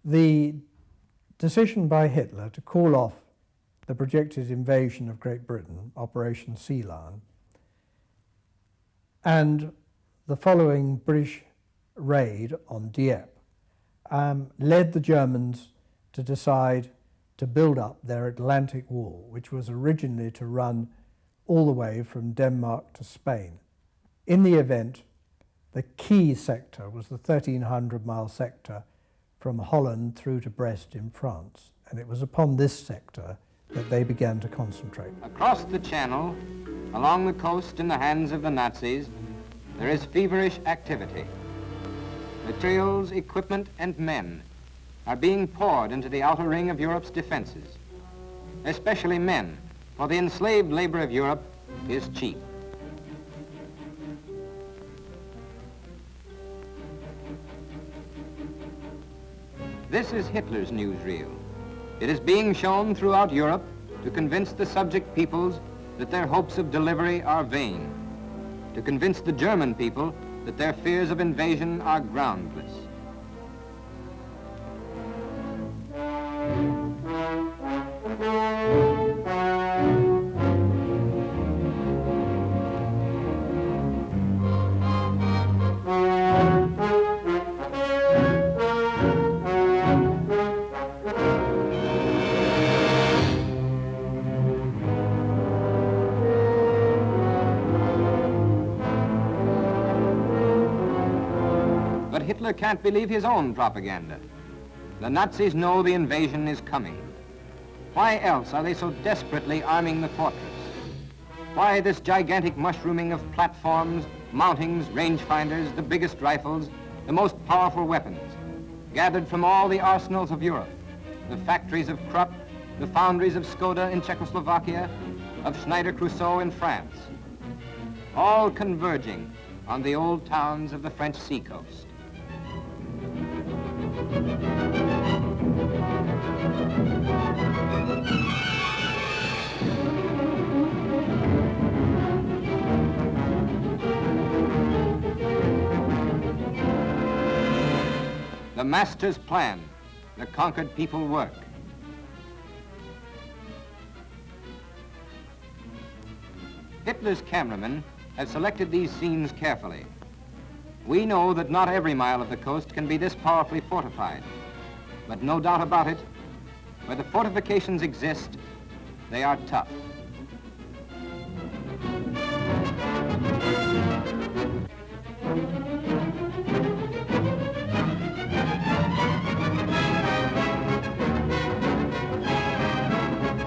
The decision by Hitler to call off the projected invasion of Great Britain, Operation Sea Lion, and the following British raid on Dieppe led the Germans to decide to build up their Atlantic Wall, which was originally to run all the way from Denmark to Spain. In the event, the key sector was the 1,300-mile sector from Holland through to Brest in France, and it was upon this sector that they began to concentrate. Across the Channel, along the coast in the hands of the Nazis, there is feverish activity. Materials, equipment, and men are being poured into the outer ring of Europe's defenses, especially men, for the enslaved labor of Europe is cheap. This is Hitler's newsreel. It is being shown throughout Europe to convince the subject peoples that their hopes of delivery are vain, to convince the German people that their fears of invasion are groundless. Hitler can't believe his own propaganda. The Nazis know the invasion is coming. Why else are they so desperately arming the fortress? Why this gigantic mushrooming of platforms, mountings, rangefinders, the biggest rifles, the most powerful weapons, gathered from all the arsenals of Europe, the factories of Krupp, the foundries of Skoda in Czechoslovakia, of Schneider-Crusoe in France, all converging on the old towns of the French seacoast. The master's plan, the conquered people work. Hitler's cameramen have selected these scenes carefully. We know that not every mile of the coast can be this powerfully fortified, but no doubt about it, where the fortifications exist, they are tough.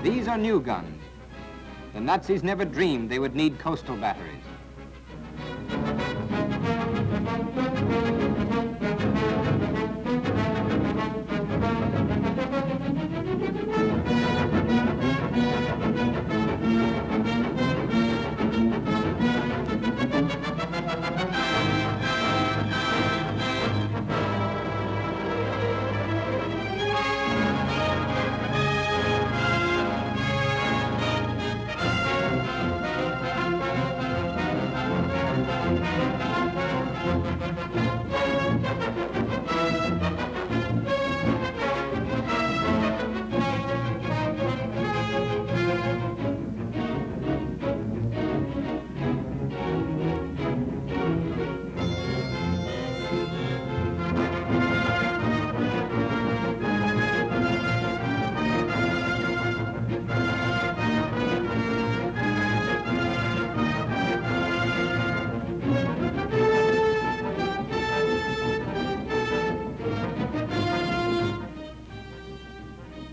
These are new guns. The Nazis never dreamed they would need coastal batteries.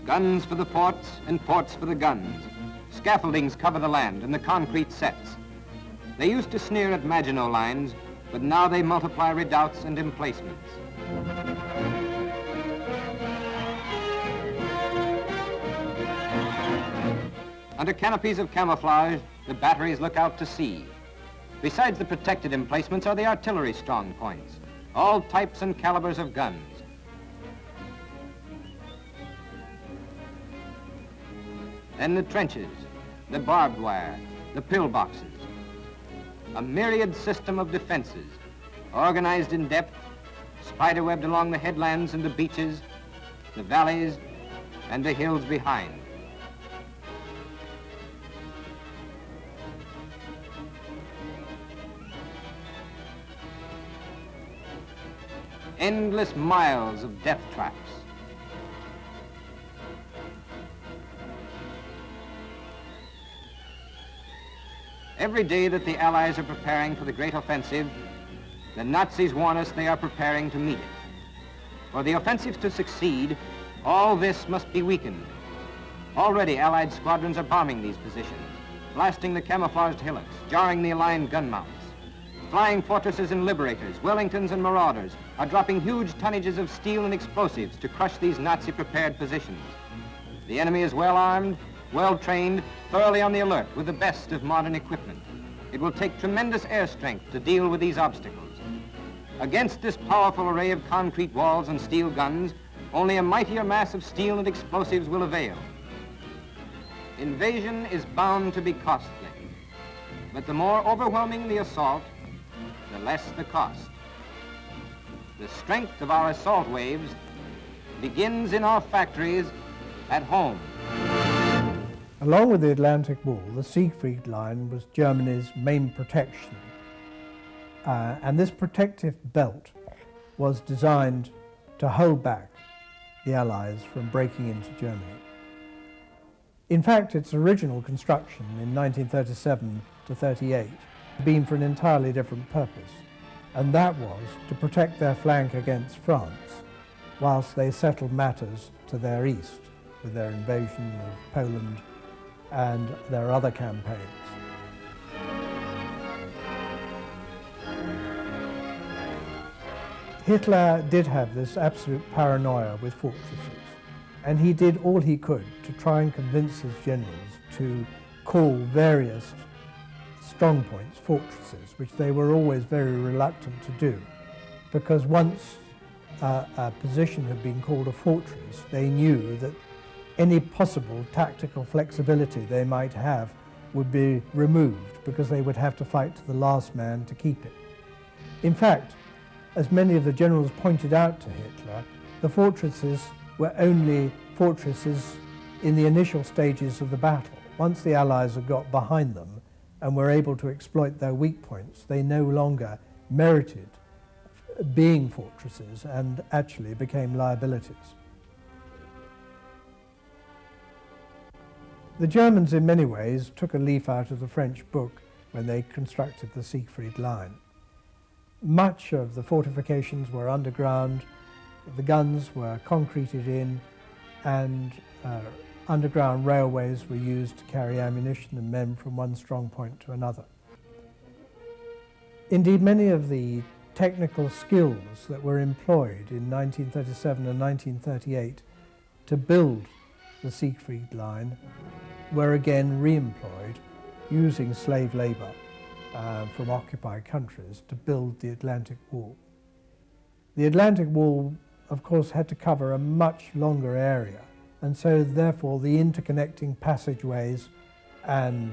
Guns for the ports and ports for the guns. Scaffoldings cover the land and the concrete sets. They used to sneer at Maginot lines, but now they multiply redoubts and emplacements. Under canopies of camouflage, the batteries look out to sea. Besides the protected emplacements are the artillery strong points, all types and calibers of guns. Then the trenches, the barbed wire, the pillboxes. A myriad system of defenses, organized in depth, spiderwebbed along the headlands and the beaches, the valleys, and the hills behind. Endless miles of death traps. Every day that the Allies are preparing for the great offensive, the Nazis warn us they are preparing to meet it. For the offensives to succeed, all this must be weakened. Already Allied squadrons are bombing these positions, blasting the camouflaged hillocks, jarring the aligned gun mounts. Flying fortresses and liberators, Wellingtons and Marauders are dropping huge tonnages of steel and explosives to crush these Nazi-prepared positions. The enemy is well armed, well trained, thoroughly on the alert with the best of modern equipment. It will take tremendous air strength to deal with these obstacles. Against this powerful array of concrete walls and steel guns, only a mightier mass of steel and explosives will avail. Invasion is bound to be costly, but the more overwhelming the assault, the less the cost. The strength of our assault waves begins in our factories at home. Along with the Atlantic Wall, the Siegfried Line was Germany's main protection. And this protective belt was designed to hold back the Allies from breaking into Germany. In fact, its original construction in 1937 to 38 had been for an entirely different purpose, and that was to protect their flank against France whilst they settled matters to their east with their invasion of Poland and their other campaigns. Hitler did have this absolute paranoia with fortresses, and he did all he could to try and convince his generals to call various strong points fortresses, which they were always very reluctant to do, because once a position had been called a fortress, they knew that any possible tactical flexibility they might have would be removed, because they would have to fight to the last man to keep it. In fact, as many of the generals pointed out to Hitler, the fortresses were only fortresses in the initial stages of the battle. Once the Allies had got behind them and were able to exploit their weak points, they no longer merited being fortresses and actually became liabilities. The Germans in many ways took a leaf out of the French book when they constructed the Siegfried Line. Much of the fortifications were underground, the guns were concreted in, and underground railways were used to carry ammunition and men from one strong point to another. Indeed, many of the technical skills that were employed in 1937 and 1938 to build the Siegfried Line were again re-employed using slave labour from occupied countries to build the Atlantic Wall. The Atlantic Wall, of course, had to cover a much longer area, and so therefore the interconnecting passageways and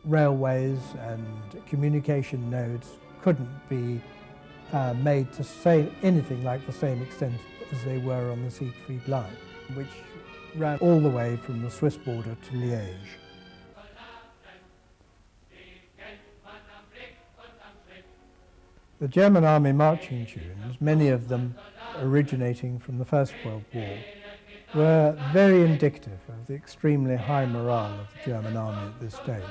railways and communication nodes couldn't be made to say anything like the same extent as they were on the Siegfried Line, which ran all the way from the Swiss border to Liège. The German army marching tunes, many of them originating from the First World War, were very indicative of the extremely high morale of the German army at this stage.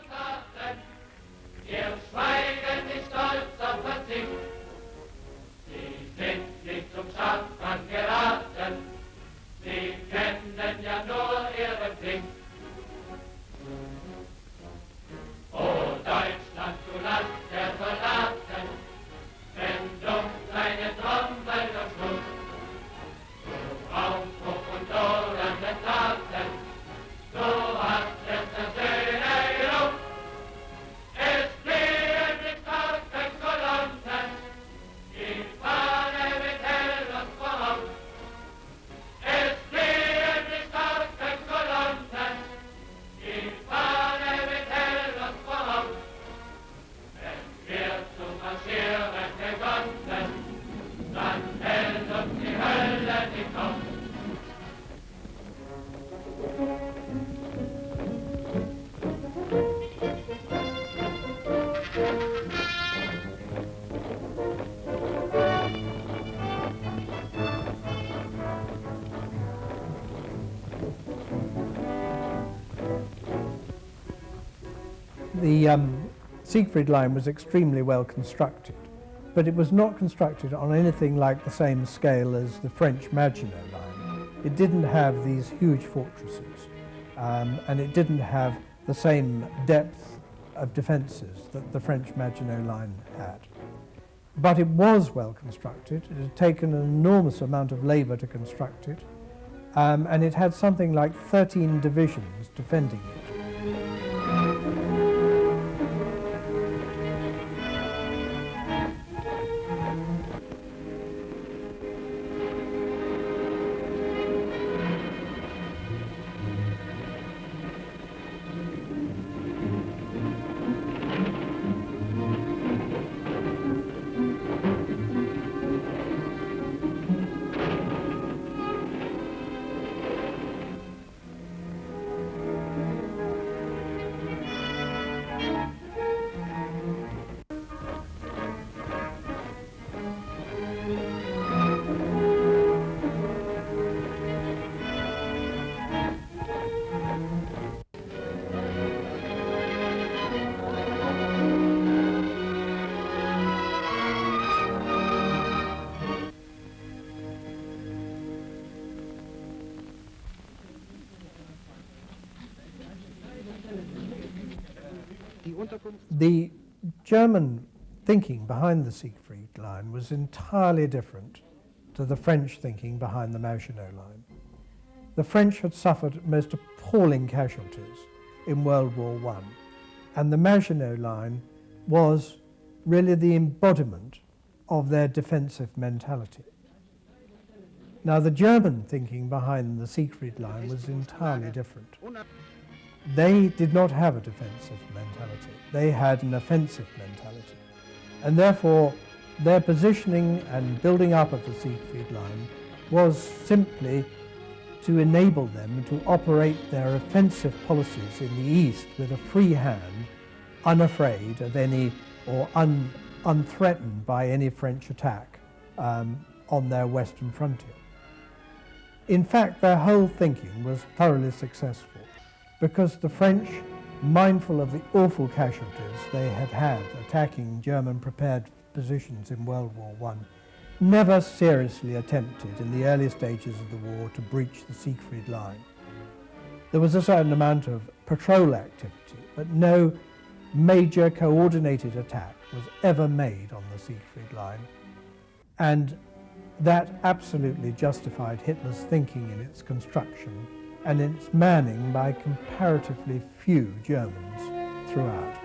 The Siegfried Line was extremely well constructed, but it was not constructed on anything like the same scale as the French Maginot Line. It didn't have these huge fortresses, and it didn't have the same depth of defences that the French Maginot Line had. But it was well constructed. It had taken an enormous amount of labour to construct it, and it had something like 13 divisions defending it. The German thinking behind the Siegfried Line was entirely different to the French thinking behind the Maginot Line. The French had suffered most appalling casualties in World War I, and the Maginot Line was really the embodiment of their defensive mentality. Now, the German thinking behind the Siegfried Line was entirely different. They did not have a defensive mentality. They had an offensive mentality. And therefore, their positioning and building up of the Siegfried Line was simply to enable them to operate their offensive policies in the east with a free hand, unafraid of any or unthreatened by any French attack on their western frontier. In fact, their whole thinking was thoroughly successful, because the French, mindful of the awful casualties they had had attacking German prepared positions in World War I, never seriously attempted in the early stages of the war to breach the Siegfried Line. There was a certain amount of patrol activity, but no major coordinated attack was ever made on the Siegfried Line, and that absolutely justified Hitler's thinking in its construction and its manning by comparatively few Germans throughout.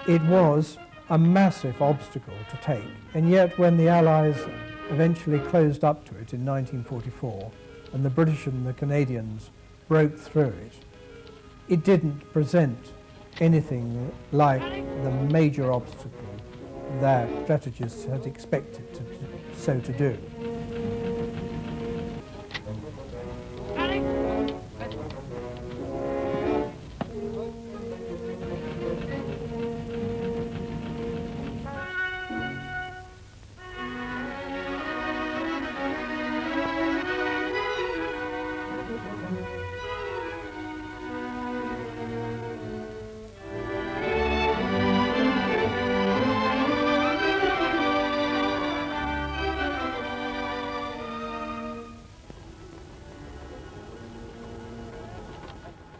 It was a massive obstacle to take, and yet when the Allies eventually closed up to it in 1944 and the British and the Canadians broke through it, it didn't present anything like the major obstacle that strategists had expected to do.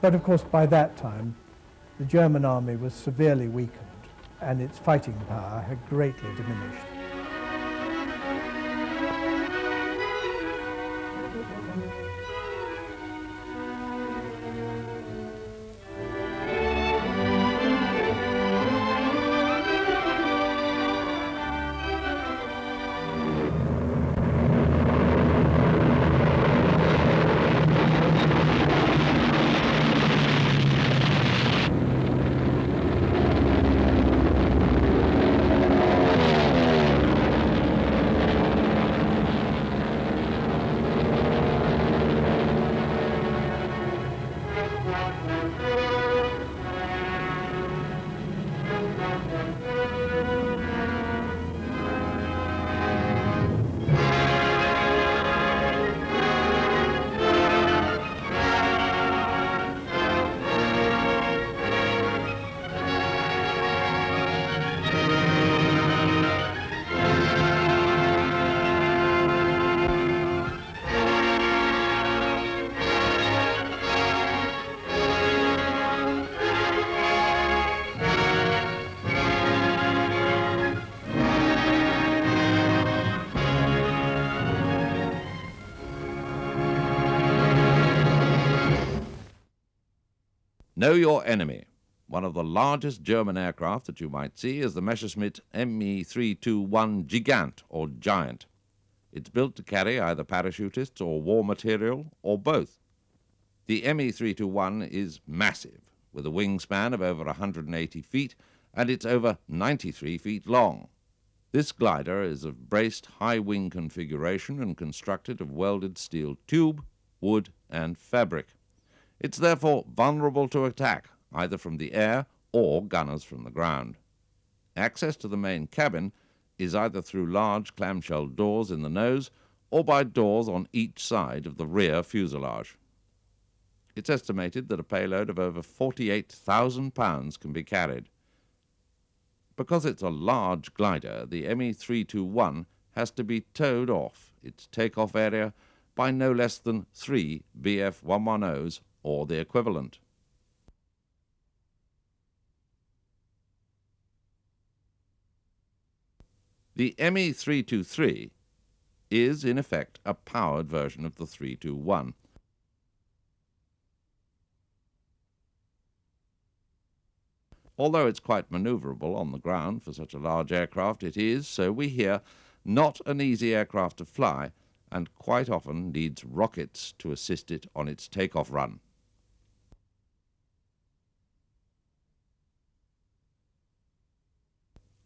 But of course by that time the German army was severely weakened and its fighting power had greatly diminished. Know your enemy. One of the largest German aircraft that you might see is the Messerschmitt Me-321 Gigant, or Giant. It's built to carry either parachutists or war material, or both. The Me-321 is massive, with a wingspan of over 180 feet, and it's over 93 feet long. This glider is of braced high-wing configuration and constructed of welded steel tube, wood, and fabric. It's therefore vulnerable to attack, either from the air or gunners from the ground. Access to the main cabin is either through large clamshell doors in the nose or by doors on each side of the rear fuselage. It's estimated that a payload of over 48,000 pounds can be carried. Because it's a large glider, the Me-321 has to be towed off its takeoff area by no less than 3 Bf-110s or the equivalent. The Me-323 is, in effect, a powered version of the 321. Although it's quite manoeuvrable on the ground for such a large aircraft, it is, so we hear, not an easy aircraft to fly, and quite often needs rockets to assist it on its takeoff run.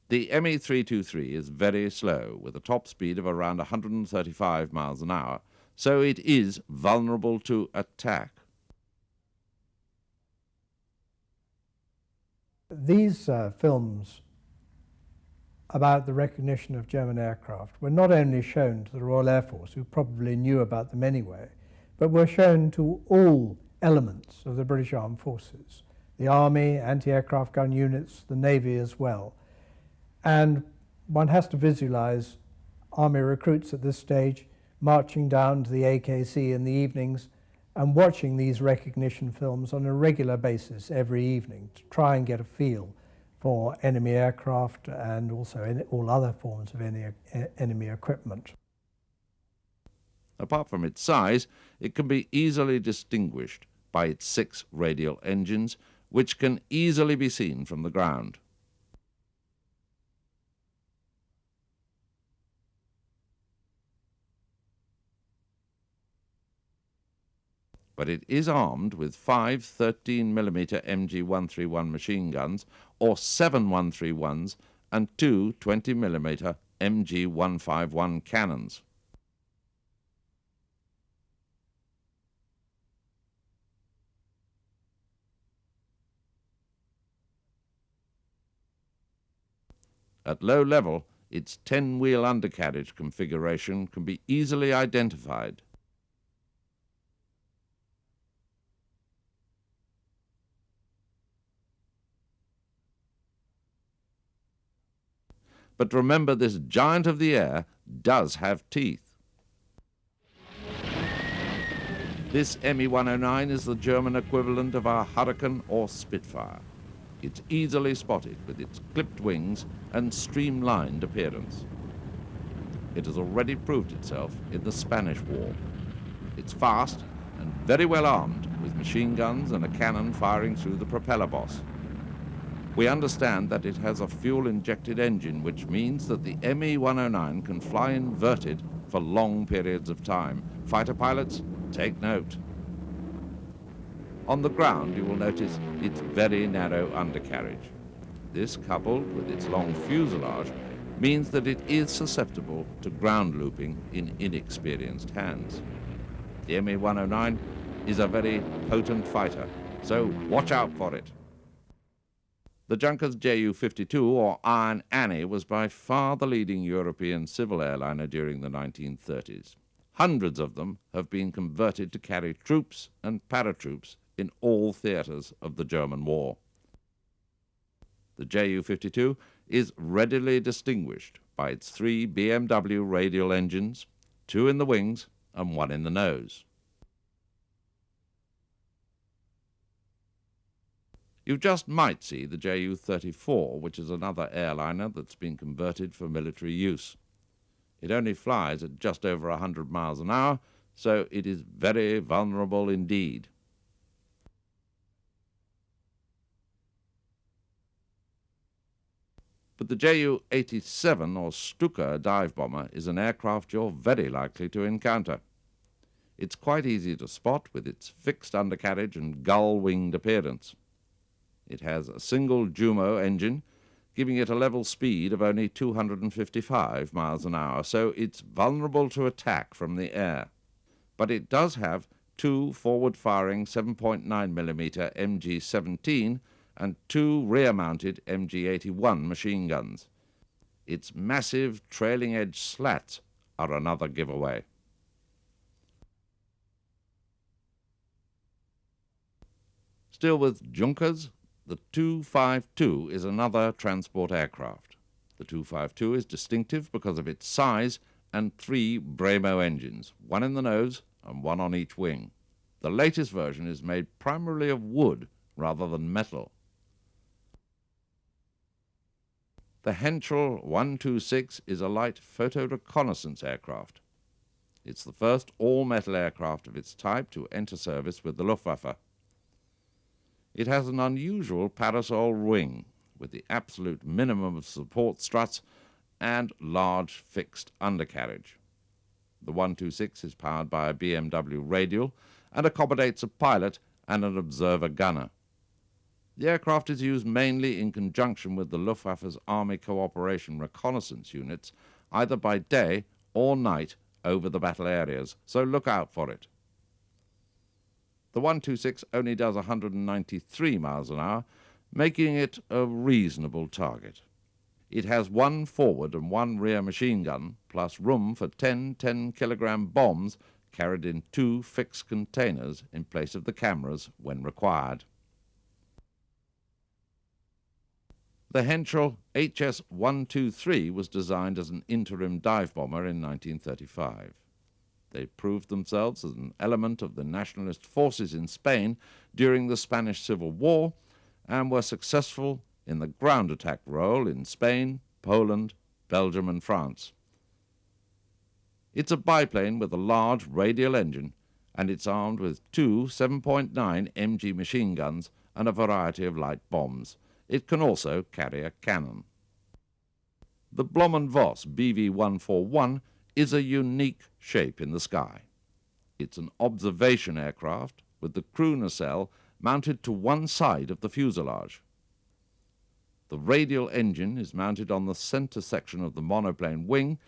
The Me-323 is very slow, with a top speed of around 135 miles an hour, so it is vulnerable to attack. These films about the recognition of German aircraft were not only shown to the Royal Air Force, who probably knew about them anyway, but were shown to all elements of the British Armed Forces, the Army, anti-aircraft gun units, the Navy as well. And one has to visualize Army recruits at this stage marching down to the AKC in the evenings and watching these recognition films on a regular basis every evening to try and get a feel for enemy aircraft and also all other forms of enemy equipment. Apart from its size, it can be easily distinguished by its 6 radial engines, which can easily be seen from the ground. But it is armed with 5 13mm MG131 machine guns, or 7 131s, and 2 20mm MG151 cannons. At low level, its 10-wheel undercarriage configuration can be easily identified. But remember, this giant of the air does have teeth. This Me-109 is the German equivalent of our Hurricane or Spitfire. It's easily spotted with its clipped wings and streamlined appearance. It has already proved itself in the Spanish War. It's fast and very well armed with machine guns and a cannon firing through the propeller boss. We understand that it has a fuel-injected engine, which means that the Me-109 can fly inverted for long periods of time. Fighter pilots, take note. On the ground, you will notice its very narrow undercarriage. This, coupled with its long fuselage, means that it is susceptible to ground looping in inexperienced hands. The Me-109 is a very potent fighter, so watch out for it. The Junkers Ju-52, or Iron Annie, was by far the leading European civil airliner during the 1930s. Hundreds of them have been converted to carry troops and paratroops in all theaters of the German war. The Ju-52 is readily distinguished by its 3 BMW radial engines, 2 in the wings and 1 in the nose. You just might see the Ju-34, which is another airliner that's been converted for military use. It only flies at just over 100 miles an hour, so it is very vulnerable indeed. But the Ju-87, or Stuka dive bomber, is an aircraft you're very likely to encounter. It's quite easy to spot with its fixed undercarriage and gull-winged appearance. It has a single Jumo engine, giving it a level speed of only 255 miles an hour, so it's vulnerable to attack from the air. But it does have 2 forward-firing 7.9mm MG-17 and 2 rear-mounted MG-81 machine guns. Its massive trailing-edge slats are another giveaway. Still with Junkers, the Tu-52 is another transport aircraft. The Tu-52 is distinctive because of its size and 3 Bremo engines, 1 in the nose and 1 on each wing. The latest version is made primarily of wood rather than metal. The Henschel 126 is a light photo reconnaissance aircraft. It's the first all-metal aircraft of its type to enter service with the Luftwaffe. It has an unusual parasol wing with the absolute minimum of support struts and large fixed undercarriage. The 126 is powered by a BMW radial and accommodates a pilot and an observer gunner. The aircraft is used mainly in conjunction with the Luftwaffe's Army Cooperation Reconnaissance units, either by day or night over the battle areas, so look out for it. The 126 only does 193 miles an hour, making it a reasonable target. It has 1 forward and 1 rear machine gun, plus room for 10 10-kilogram bombs carried in 2 fixed containers in place of the cameras when required. The Henschel HS-123 was designed as an interim dive bomber in 1935. They proved themselves as an element of the nationalist forces in Spain during the Spanish Civil War and were successful in the ground attack role in Spain, Poland, Belgium and France. It's a biplane with a large radial engine, and it's armed with 2 7.9 MG machine guns and a variety of light bombs. It can also carry a cannon. The Blohm & Voss BV-141 is a unique shape in the sky. It's an observation aircraft with the crew nacelle mounted to one side of the fuselage. The radial engine is mounted on the center section of the monoplane wing,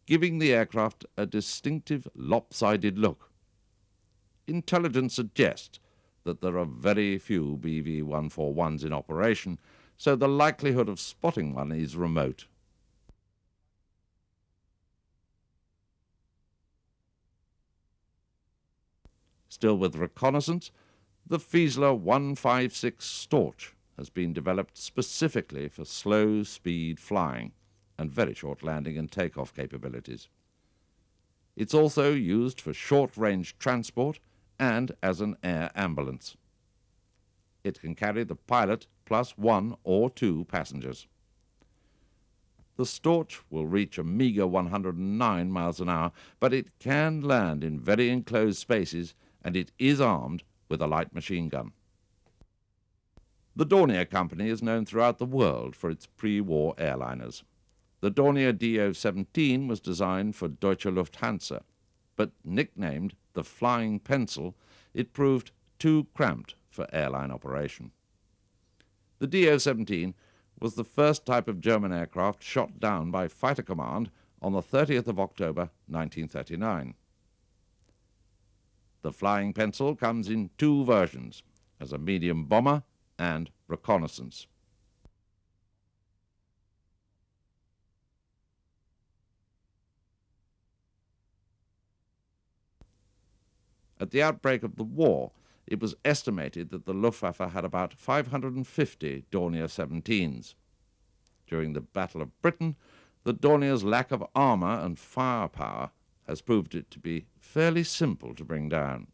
giving the aircraft a distinctive lopsided look. Intelligence suggests that there are very few BV-141s in operation, so the likelihood of spotting one is remote. Still with reconnaissance, the Fieseler 156 Storch has been developed specifically for slow-speed flying and very short landing and takeoff capabilities. It's also used for short-range transport and as an air ambulance. It can carry the pilot plus 1 or 2 passengers. The Storch will reach a meagre 109 miles an hour, but it can land in very enclosed spaces, and it is armed with a light machine gun. The Dornier Company is known throughout the world for its pre-war airliners. The Dornier Do-17 was designed for Deutsche Lufthansa, but nicknamed the Flying Pencil, it proved too cramped for airline operation. The Do-17 was the first type of German aircraft shot down by Fighter Command on the 30th of October 1939. The Flying Pencil comes in 2 versions, as a medium bomber and reconnaissance. At the outbreak of the war, it was estimated that the Luftwaffe had about 550 Dornier 17s. During the Battle of Britain, the Dornier's lack of armour and firepower has proved it to be fairly simple to bring down.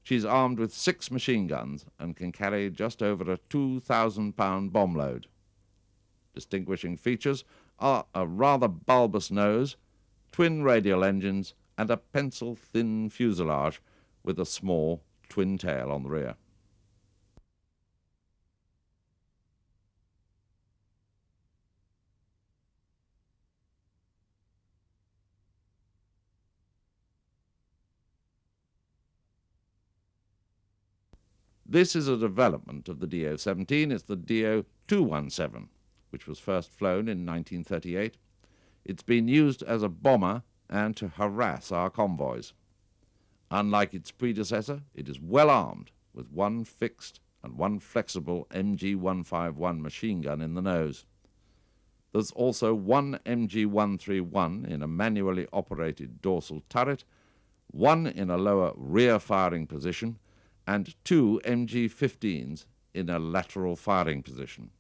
She's armed with 6 machine guns and can carry just over a 2,000-pound bomb load. Distinguishing features are a rather bulbous nose, twin radial engines, and a pencil-thin fuselage with a small twin tail on the rear. This is a development of the Do-17. It's the Do-217, which was first flown in 1938. It's been used as a bomber and to harass our convoys. Unlike its predecessor, it is well armed with 1 fixed and 1 flexible MG-151 machine gun in the nose. There's also 1 MG-131 in a manually operated dorsal turret, 1 in a lower rear firing position, and 2 MG-15s in a lateral firing position.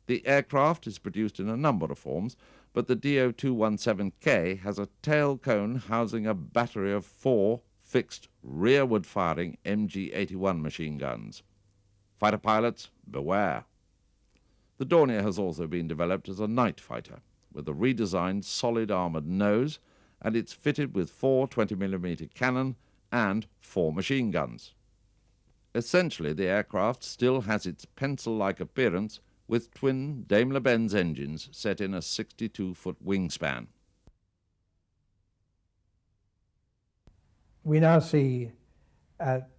The aircraft is produced in a number of forms, but the Do-217K has a tail cone housing a battery of 4 fixed rearward-firing MG-81 machine guns. Fighter pilots, beware. The Dornier has also been developed as a night fighter, with a redesigned solid armoured nose, and it's fitted with 4 20mm cannon and 4 machine guns. Essentially, the aircraft still has its pencil-like appearance, with twin Daimler-Benz engines set in a 62-foot wingspan. We now see at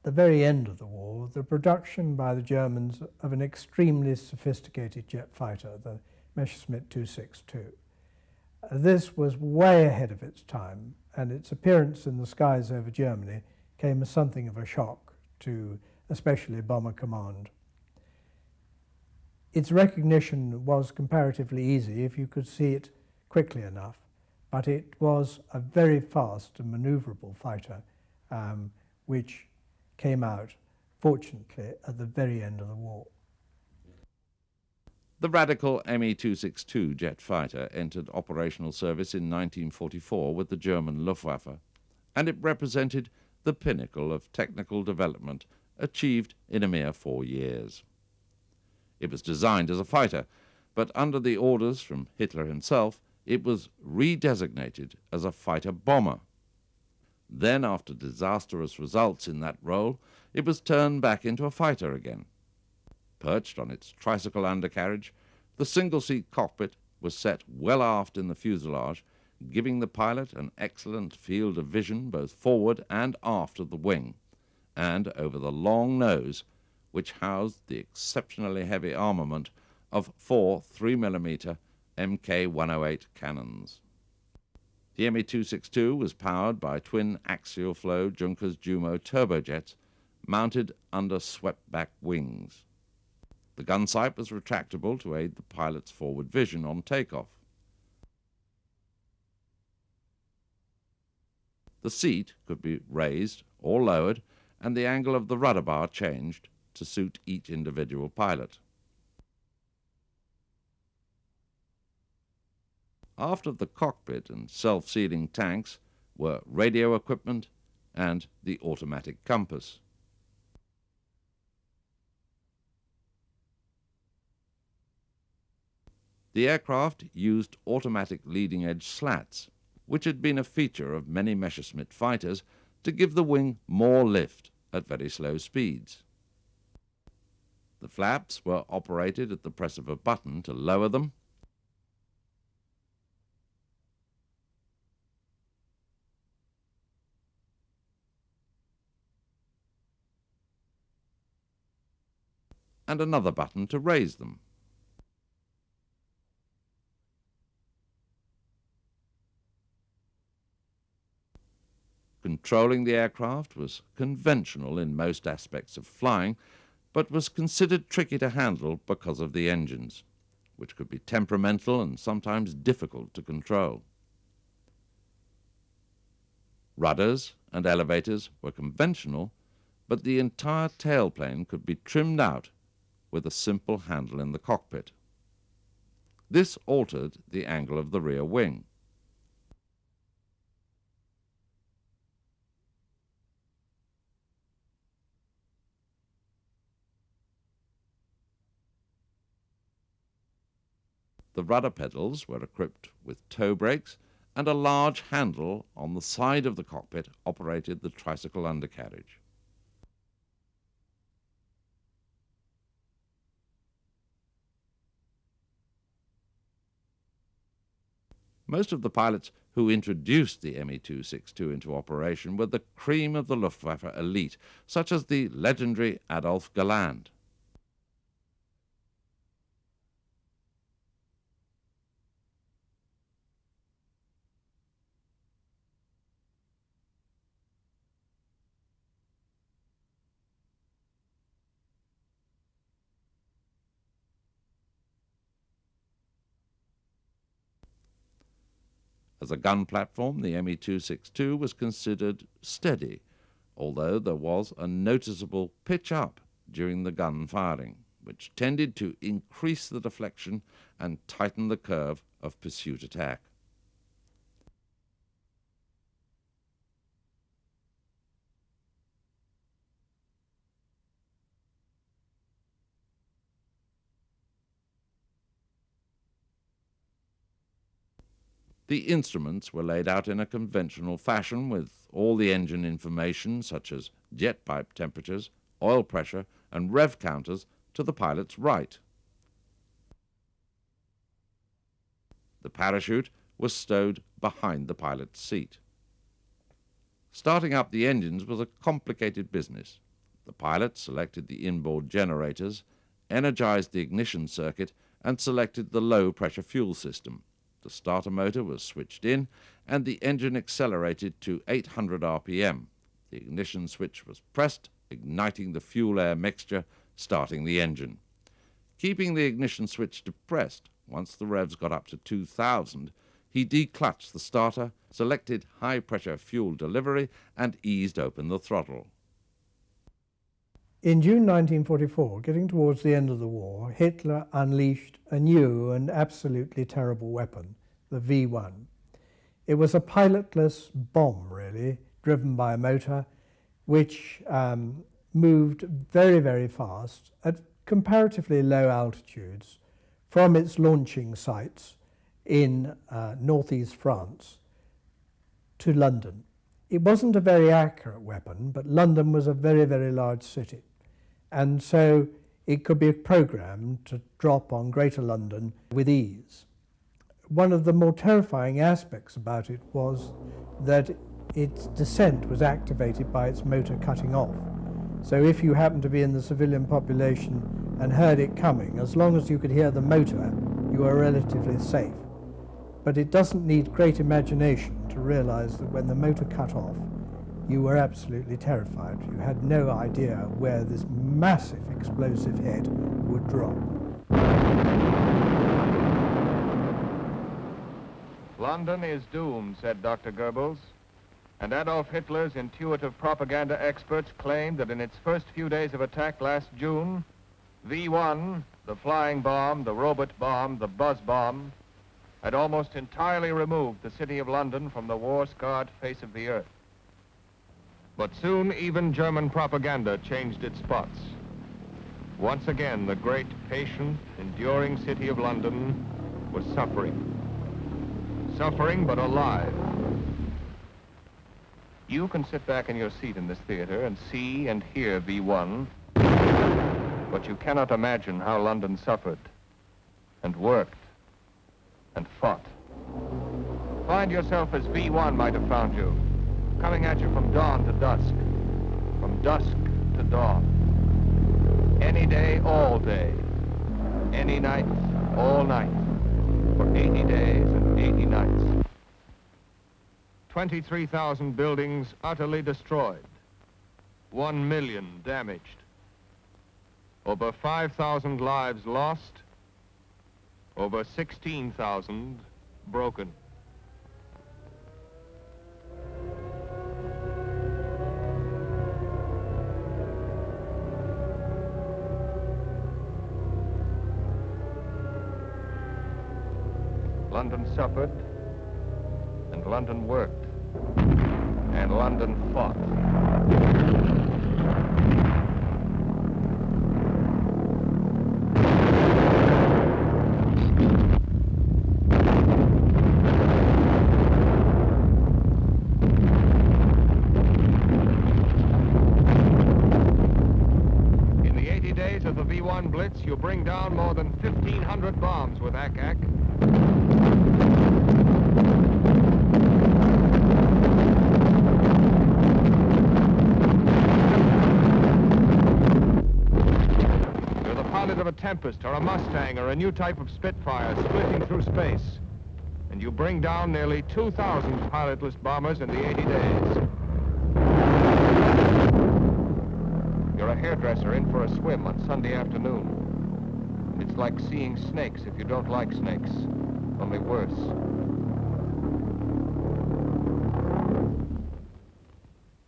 the very end of the war the production by the Germans of an extremely sophisticated jet fighter, the Messerschmitt 262. This was way ahead of its time, and its appearance in the skies over Germany came as something of a shock to especially Bomber Command. Its recognition was comparatively easy if you could see it quickly enough, but it was a very fast and manoeuvrable fighter, which came out, fortunately, at the very end of the war. The radical Me-262 jet fighter entered operational service in 1944 with the German Luftwaffe, and it represented the pinnacle of technical development achieved in a mere 4 years. It was designed as a fighter, but under the orders from Hitler himself, it was redesignated as a fighter-bomber. Then, after disastrous results in that role, it was turned back into a fighter again. Perched on its tricycle undercarriage, the single-seat cockpit was set well aft in the fuselage, giving the pilot an excellent field of vision both forward and aft of the wing, and over the long nose, which housed the exceptionally heavy armament of 4 3mm Mk108 cannons. The Me-262 was powered by twin axial-flow Junkers Jumo turbojets mounted under swept-back wings. The gun sight was retractable to aid the pilot's forward vision on takeoff. The seat could be raised or lowered, and the angle of the rudder bar changed to suit each individual pilot. Aft of the cockpit and self-sealing tanks were radio equipment, and the automatic compass. The aircraft used automatic leading-edge slats, which had been a feature of many Messerschmitt fighters to give the wing more lift at very slow speeds. The flaps were operated at the press of a button to lower them, and another button to raise them. Controlling the aircraft was conventional in most aspects of flying, but was considered tricky to handle because of the engines, which could be temperamental and sometimes difficult to control. Rudders and elevators were conventional, but the entire tailplane could be trimmed out with a simple handle in the cockpit. This altered the angle of the rear wing. The rudder pedals were equipped with toe brakes, and a large handle on the side of the cockpit operated the tricycle undercarriage. Most of the pilots who introduced the Me-262 into operation were the cream of the Luftwaffe elite, such as the legendary Adolf Galland. As a gun platform, the Me-262 was considered steady, although there was a noticeable pitch up during the gun firing, which tended to increase the deflection and tighten the curve of pursuit attack. The instruments were laid out in a conventional fashion with all the engine information such as jet pipe temperatures, oil pressure and rev counters to the pilot's right. The parachute was stowed behind the pilot's seat. Starting up the engines was a complicated business. The pilot selected the inboard generators, energized the ignition circuit and selected the low-pressure fuel system. The starter motor was switched in and the engine accelerated to 800 RPM. The ignition switch was pressed, igniting the fuel-air mixture, starting the engine. Keeping the ignition switch depressed, once the revs got up to 2000, he declutched the starter, selected high-pressure fuel delivery and eased open the throttle. In June 1944, getting towards the end of the war, Hitler unleashed a new and absolutely terrible weapon, the V1. It was a pilotless bomb, really, driven by a motor, which moved very, very fast at comparatively low altitudes from its launching sites in northeast France to London. It wasn't a very accurate weapon, but London was a very, very large city. And so it could be programmed to drop on Greater London with ease. One of the more terrifying aspects about it was that its descent was activated by its motor cutting off. So if you happened to be in the civilian population and heard it coming, as long as you could hear the motor, you were relatively safe. But it doesn't need great imagination to realize that when the motor cut off, you were absolutely terrified. You had no idea where this massive explosive head would drop. London is doomed, said Dr. Goebbels, and Adolf Hitler's intuitive propaganda experts claimed that in its first few days of attack last June, V1, the flying bomb, the robot bomb, the buzz bomb, had almost entirely removed the city of London from the war-scarred face of the earth. But soon even German propaganda changed its spots. Once again, the great, patient, enduring city of London was suffering. Suffering, but alive. You can sit back in your seat in this theater and see and hear V1, but you cannot imagine how London suffered and worked and fought. Find yourself as V1 might have found you, coming at you from dawn to dusk, from dusk to dawn. Any day, all day. Any night, all night. For 80 days and 80 nights. 23,000 buildings utterly destroyed. 1 million damaged. Over 5,000 lives lost. Over 16,000 broken. London suffered, and London worked, and London fought. In the 80 days of the V1 Blitz, you bring down more than 1,500 bombs with Ack-Ack. Of a Tempest or a Mustang or a new type of Spitfire splitting through space, and you bring down nearly 2,000 pilotless bombers in the 80 days. You're a hairdresser in for a swim on Sunday afternoon. It's like seeing snakes if you don't like snakes, only worse.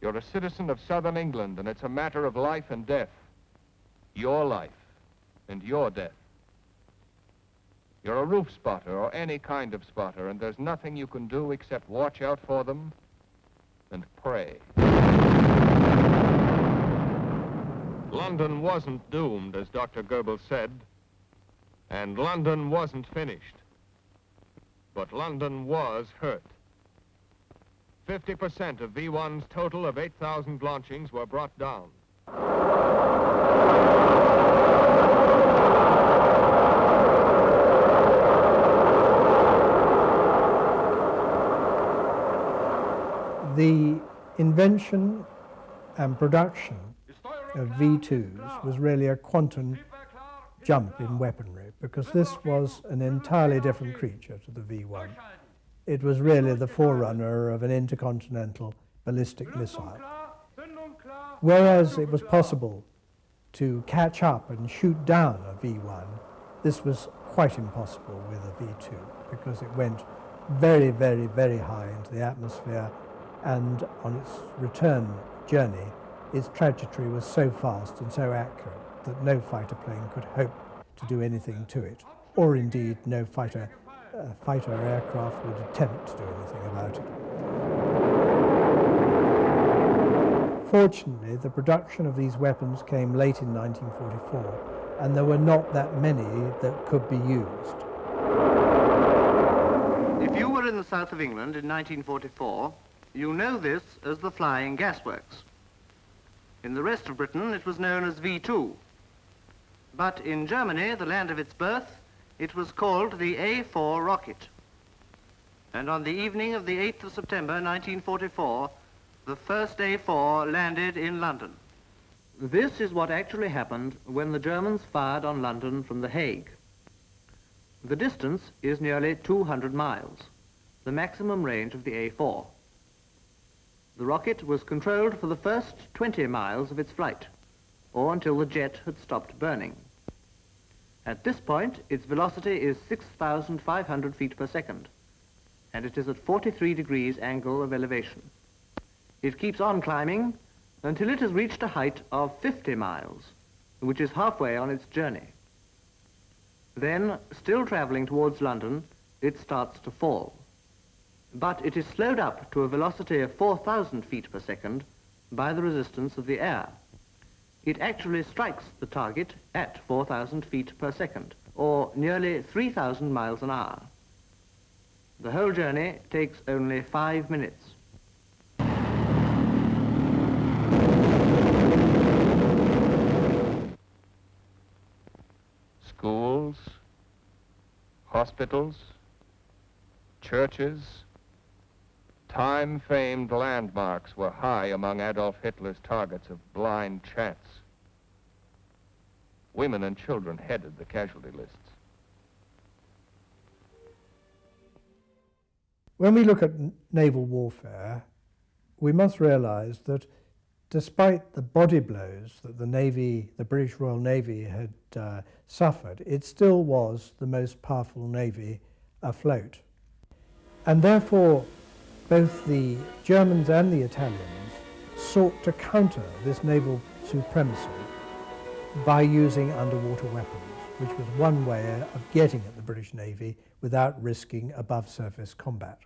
You're a citizen of southern England, and it's a matter of life and death. Your life. And your death. You're a roof spotter or any kind of spotter, and there's nothing you can do except watch out for them and pray. London wasn't doomed, as Dr. Goebbels said, and London wasn't finished. But London was hurt. 50% of V1's total of 8,000 launchings were brought down. The invention and production of V2s was really a quantum jump in weaponry, because this was an entirely different creature to the V1. It was really the forerunner of an intercontinental ballistic missile. Whereas it was possible to catch up and shoot down a V1, this was quite impossible with a V2, because it went very, very, very high into the atmosphere, and on its return journey, its trajectory was so fast and so accurate that no fighter plane could hope to do anything to it, or indeed no fighter aircraft would attempt to do anything about it. Fortunately, the production of these weapons came late in 1944, and there were not that many that could be used. If you were in the south of England in 1944, you know this as the Flying Gasworks. In the rest of Britain, it was known as V2. But in Germany, the land of its birth, it was called the A4 rocket. And on the evening of the 8th of September, 1944, the first A4 landed in London. This is what actually happened when the Germans fired on London from The Hague. The distance is nearly 200 miles, the maximum range of the A4. The rocket was controlled for the first 20 miles of its flight, or until the jet had stopped burning. At this point, its velocity is 6,500 feet per second, and it is at 43 degrees angle of elevation. It keeps on climbing until it has reached a height of 50 miles, which is halfway on its journey. Then, still traveling towards London, it starts to fall. But it is slowed up to a velocity of 4,000 feet per second by the resistance of the air. It actually strikes the target at 4,000 feet per second, or nearly 3,000 miles an hour. The whole journey takes only 5 minutes. Schools, hospitals, churches, time-famed landmarks were high among Adolf Hitler's targets of blind chance. Women and children headed the casualty lists. When we look at naval warfare, we must realise that despite the body blows that the British Royal Navy had suffered, it still was the most powerful navy afloat. And therefore, both the Germans and the Italians sought to counter this naval supremacy by using underwater weapons, which was one way of getting at the British Navy without risking above-surface combat.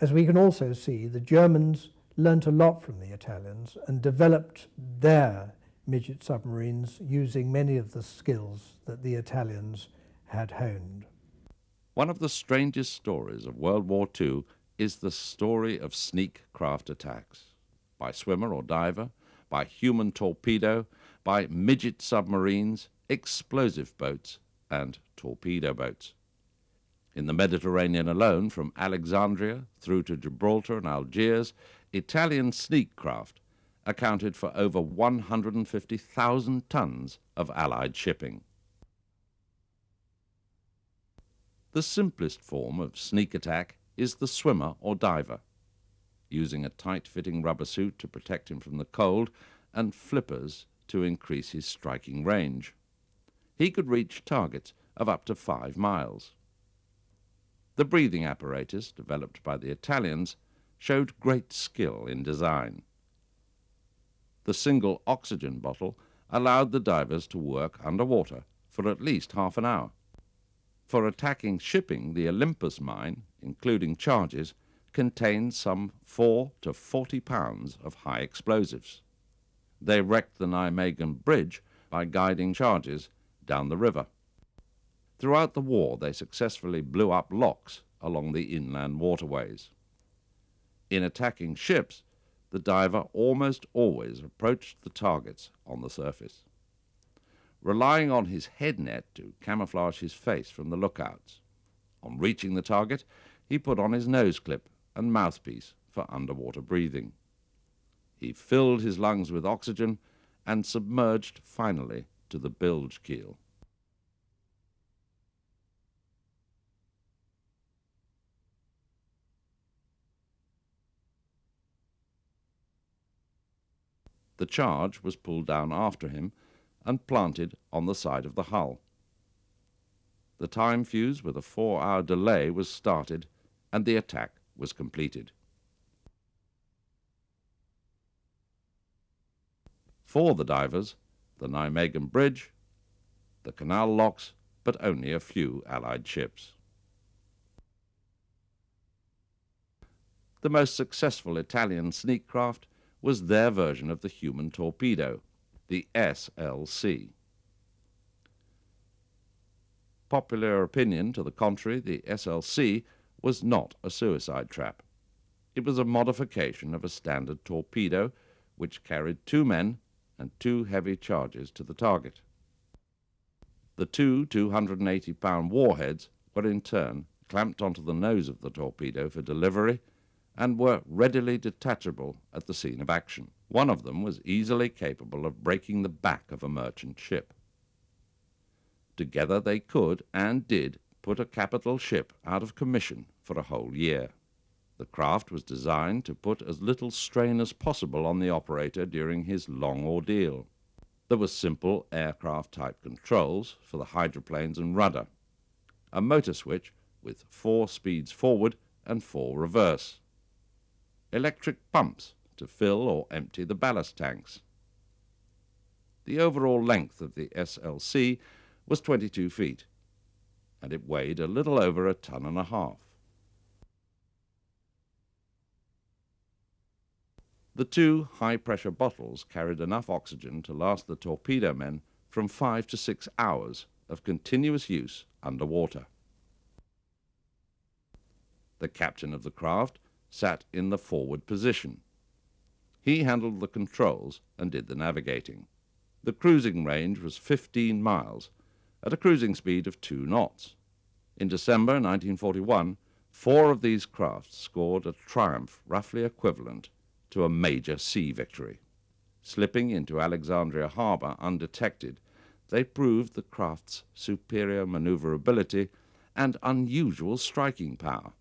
As we can also see, the Germans learnt a lot from the Italians and developed their midget submarines using many of the skills that the Italians had honed. One of the strangest stories of World War II is the story of sneak craft attacks, by swimmer or diver, by human torpedo, by midget submarines, explosive boats, and torpedo boats. In the Mediterranean alone, from Alexandria through to Gibraltar and Algiers, Italian sneak craft accounted for over 150,000 tons of Allied shipping. The simplest form of sneak attack is the swimmer or diver, using a tight-fitting rubber suit to protect him from the cold and flippers to increase his striking range. He could reach targets of up to 5 miles. The breathing apparatus developed by the Italians showed great skill in design. The single oxygen bottle allowed the divers to work underwater for at least half an hour. For attacking shipping, the Olympus mine, including charges, contained some 4 to 40 pounds of high explosives. They wrecked the Nijmegen Bridge by guiding charges down the river. Throughout the war, they successfully blew up locks along the inland waterways. In attacking ships, the diver almost always approached the targets on the surface, relying on his head net to camouflage his face from the lookouts. On reaching the target, he put on his nose clip and mouthpiece for underwater breathing. He filled his lungs with oxygen and submerged finally to the bilge keel. The charge was pulled down after him and planted on the side of the hull. The time fuse with a 4-hour delay was started and the attack was completed. For the divers, the Nijmegen Bridge, the canal locks, but only a few Allied ships. The most successful Italian sneak craft was their version of the human torpedo, the SLC. Popular opinion to the contrary, the SLC was not a suicide trap. It was a modification of a standard torpedo which carried 2 men and 2 heavy charges to the target. The 2 280-pound warheads were in turn clamped onto the nose of the torpedo for delivery and were readily detachable at the scene of action. One of them was easily capable of breaking the back of a merchant ship. Together they could, and did, put a capital ship out of commission for a whole year. The craft was designed to put as little strain as possible on the operator during his long ordeal. There were simple aircraft-type controls for the hydroplanes and rudder, a motor switch with 4 speeds forward and 4 reverse, electric pumps to fill or empty the ballast tanks. The overall length of the SLC was 22 feet, and it weighed a little over 1.5 tons. The two high-pressure bottles carried enough oxygen to last the torpedo men from 5 to 6 hours of continuous use underwater. The captain of the craft sat in the forward position. He handled the controls and did the navigating. The cruising range was 15 miles at a cruising speed of 2 knots. In December 1941, 4 of these crafts scored a triumph roughly equivalent to a major sea victory. Slipping into Alexandria Harbour undetected, they proved the craft's superior maneuverability and unusual striking power.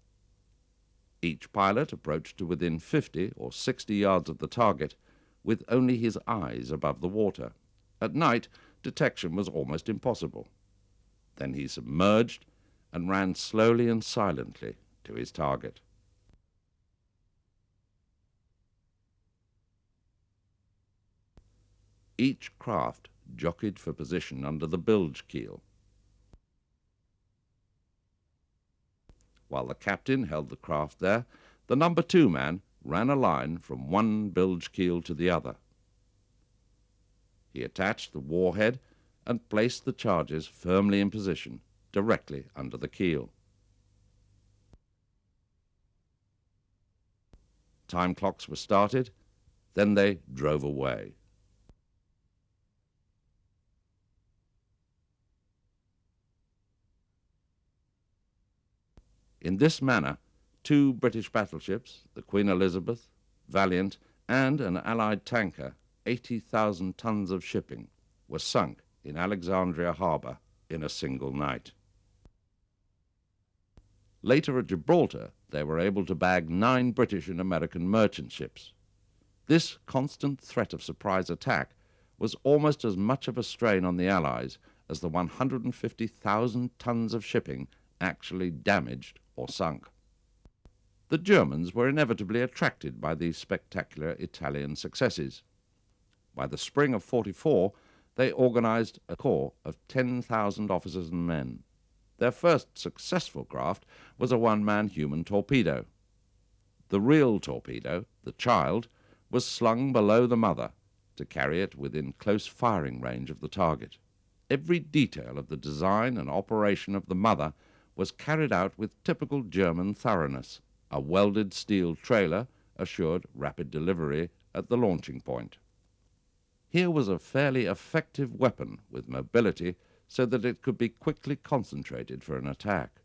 Each pilot approached to within 50 or 60 yards of the target with only his eyes above the water. At night, detection was almost impossible. Then he submerged and ran slowly and silently to his target. Each craft jockeyed for position under the bilge keel. While the captain held the craft there, the number 2 man ran a line from one bilge keel to the other. He attached the warhead and placed the charges firmly in position, directly under the keel. Time clocks were started, then they drove away. In this manner, 2 British battleships, the Queen Elizabeth, Valiant, and an Allied tanker, 80,000 tons of shipping, were sunk in Alexandria Harbour in a single night. Later at Gibraltar, they were able to bag 9 British and American merchant ships. This constant threat of surprise attack was almost as much of a strain on the Allies as the 150,000 tons of shipping actually damaged or sunk. The Germans were inevitably attracted by these spectacular Italian successes. By the spring of '44, they organized a corps of 10,000 officers and men. Their first successful craft was a one-man human torpedo. The real torpedo, the Child, was slung below the mother to carry it within close firing range of the target. Every detail of the design and operation of the mother was carried out with typical German thoroughness. A welded steel trailer assured rapid delivery at the launching point. Here was a fairly effective weapon with mobility so that it could be quickly concentrated for an attack.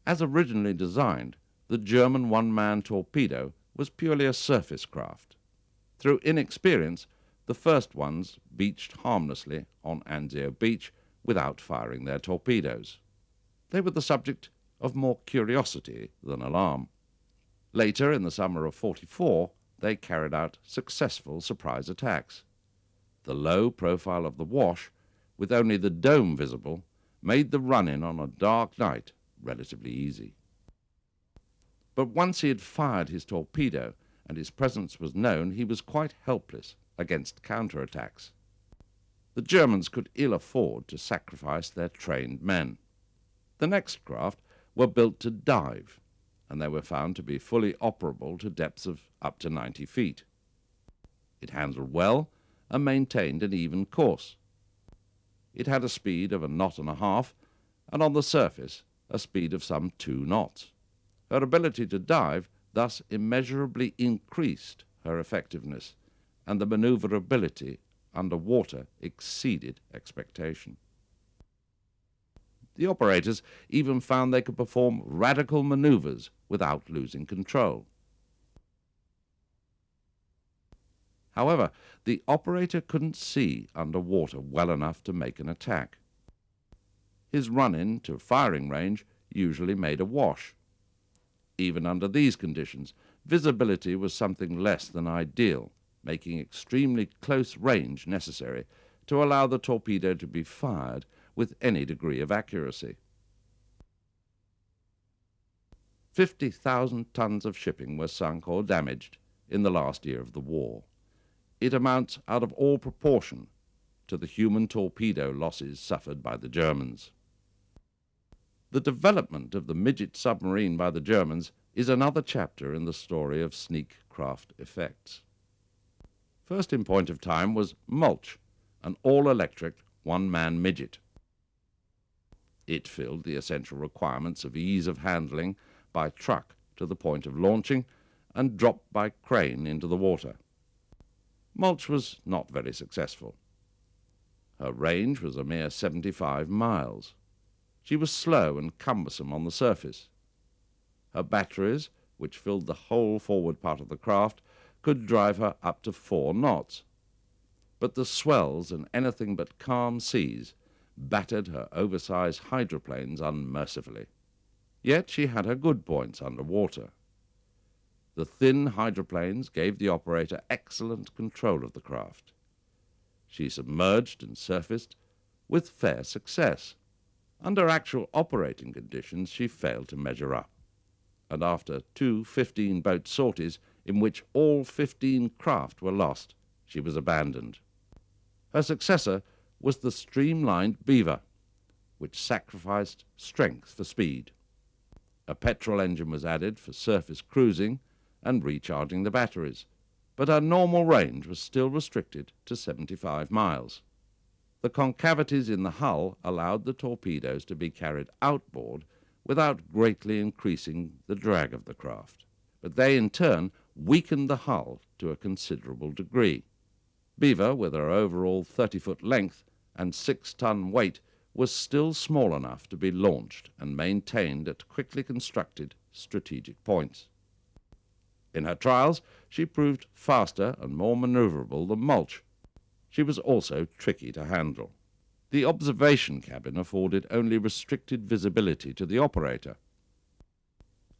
As originally designed, the German one-man torpedo was purely a surface craft. Through inexperience, the first ones beached harmlessly on Anzio Beach without firing their torpedoes. They were the subject of more curiosity than alarm. Later, in the summer of '44, they carried out successful surprise attacks. The low profile of the Wash, with only the dome visible, made the run-in on a dark night relatively easy. But once he had fired his torpedo and his presence was known, he was quite helpless against counterattacks. The Germans could ill afford to sacrifice their trained men. The next craft were built to dive, and they were found to be fully operable to depths of up to 90 feet. It handled well and maintained an even course. It had a speed of 1.5 knots, and on the surface a speed of some 2 knots. Her ability to dive thus immeasurably increased her effectiveness, and the maneuverability under water exceeded expectation. The operators even found they could perform radical maneuvers without losing control. However, the operator couldn't see underwater well enough to make an attack. His run-in to firing range usually made a wash. Even under these conditions, visibility was something less than ideal, making extremely close range necessary to allow the torpedo to be fired with any degree of accuracy. 50,000 tons of shipping were sunk or damaged in the last year of the war. It amounts out of all proportion to the human torpedo losses suffered by the Germans. The development of the midget submarine by the Germans is another chapter in the story of sneak craft effects. First in point of time was Mulch, an all-electric one-man midget. It filled the essential requirements of ease of handling by truck to the point of launching and dropped by crane into the water. Mulch was not very successful. Her range was a mere 75 miles. She was slow and cumbersome on the surface. Her batteries, which filled the whole forward part of the craft, could drive her up to 4 knots. But the swells and anything but calm seas battered her oversized hydroplanes unmercifully. Yet she had her good points under water. The thin hydroplanes gave the operator excellent control of the craft. She submerged and surfaced with fair success. Under actual operating conditions, she failed to measure up. And after 2 15-boat sorties in which all 15 craft were lost, she was abandoned. Her successor was the streamlined Beaver, which sacrificed strength for speed. A petrol engine was added for surface cruising and recharging the batteries, but her normal range was still restricted to 75 miles. The concavities in the hull allowed the torpedoes to be carried outboard without greatly increasing the drag of the craft, but they in turn weakened the hull to a considerable degree. Beaver, with her overall 30-foot length and 6-ton weight, was still small enough to be launched and maintained at quickly constructed strategic points. In her trials, she proved faster and more maneuverable than Mulch. She was also tricky to handle. The observation cabin afforded only restricted visibility to the operator.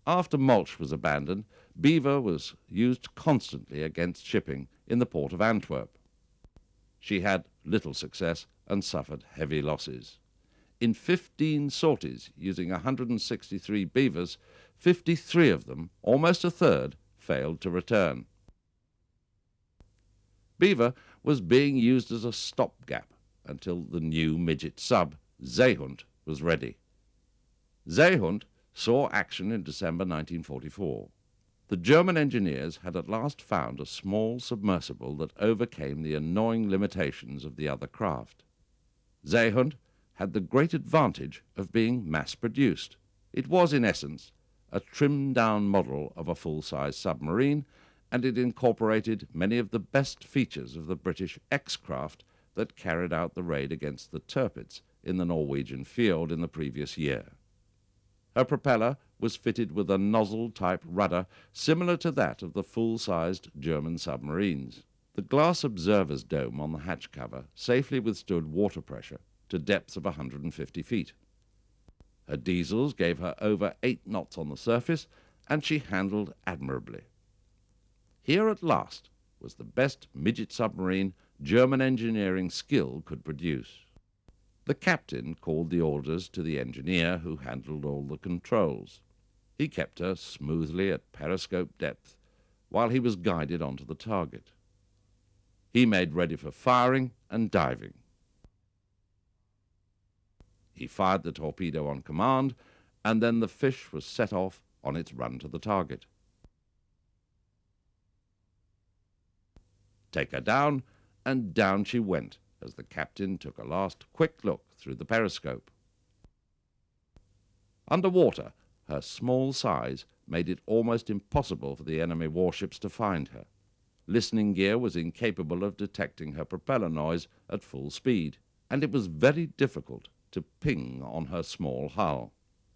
After Mulch was abandoned, Beaver was used constantly against shipping in the port of Antwerp. She had little success and suffered heavy losses. In 15 sorties using 163 beavers, 53 of them, almost a third, failed to return. Beaver was being used as a stopgap until the new midget sub, Seehund, was ready. Seehund saw action in December 1944. The German engineers had at last found a small submersible that overcame the annoying limitations of the other craft. Seehund had the great advantage of being mass-produced. It was, in essence, a trimmed-down model of a full-size submarine, and it incorporated many of the best features of the British X-craft that carried out the raid against the Tirpitz in the Norwegian fjord in the previous year. Her propeller was fitted with a nozzle-type rudder similar to that of the full-sized German submarines. The glass observer's dome on the hatch cover safely withstood water pressure to depths of 150 feet. Her diesels gave her over 8 knots on the surface, and she handled admirably. Here at last was the best midget submarine German engineering skill could produce. The captain called the orders to the engineer who handled all the controls. He kept her smoothly at periscope depth while he was guided onto the target. He made ready for firing and diving. He fired the torpedo on command, and then the fish was set off on its run to the target. Take her down, and down she went as the captain took a last quick look through the periscope. Underwater, her small size made it almost impossible for the enemy warships to find her. Listening gear was incapable of detecting her propeller noise at full speed, and it was very difficult to ping on her small hull.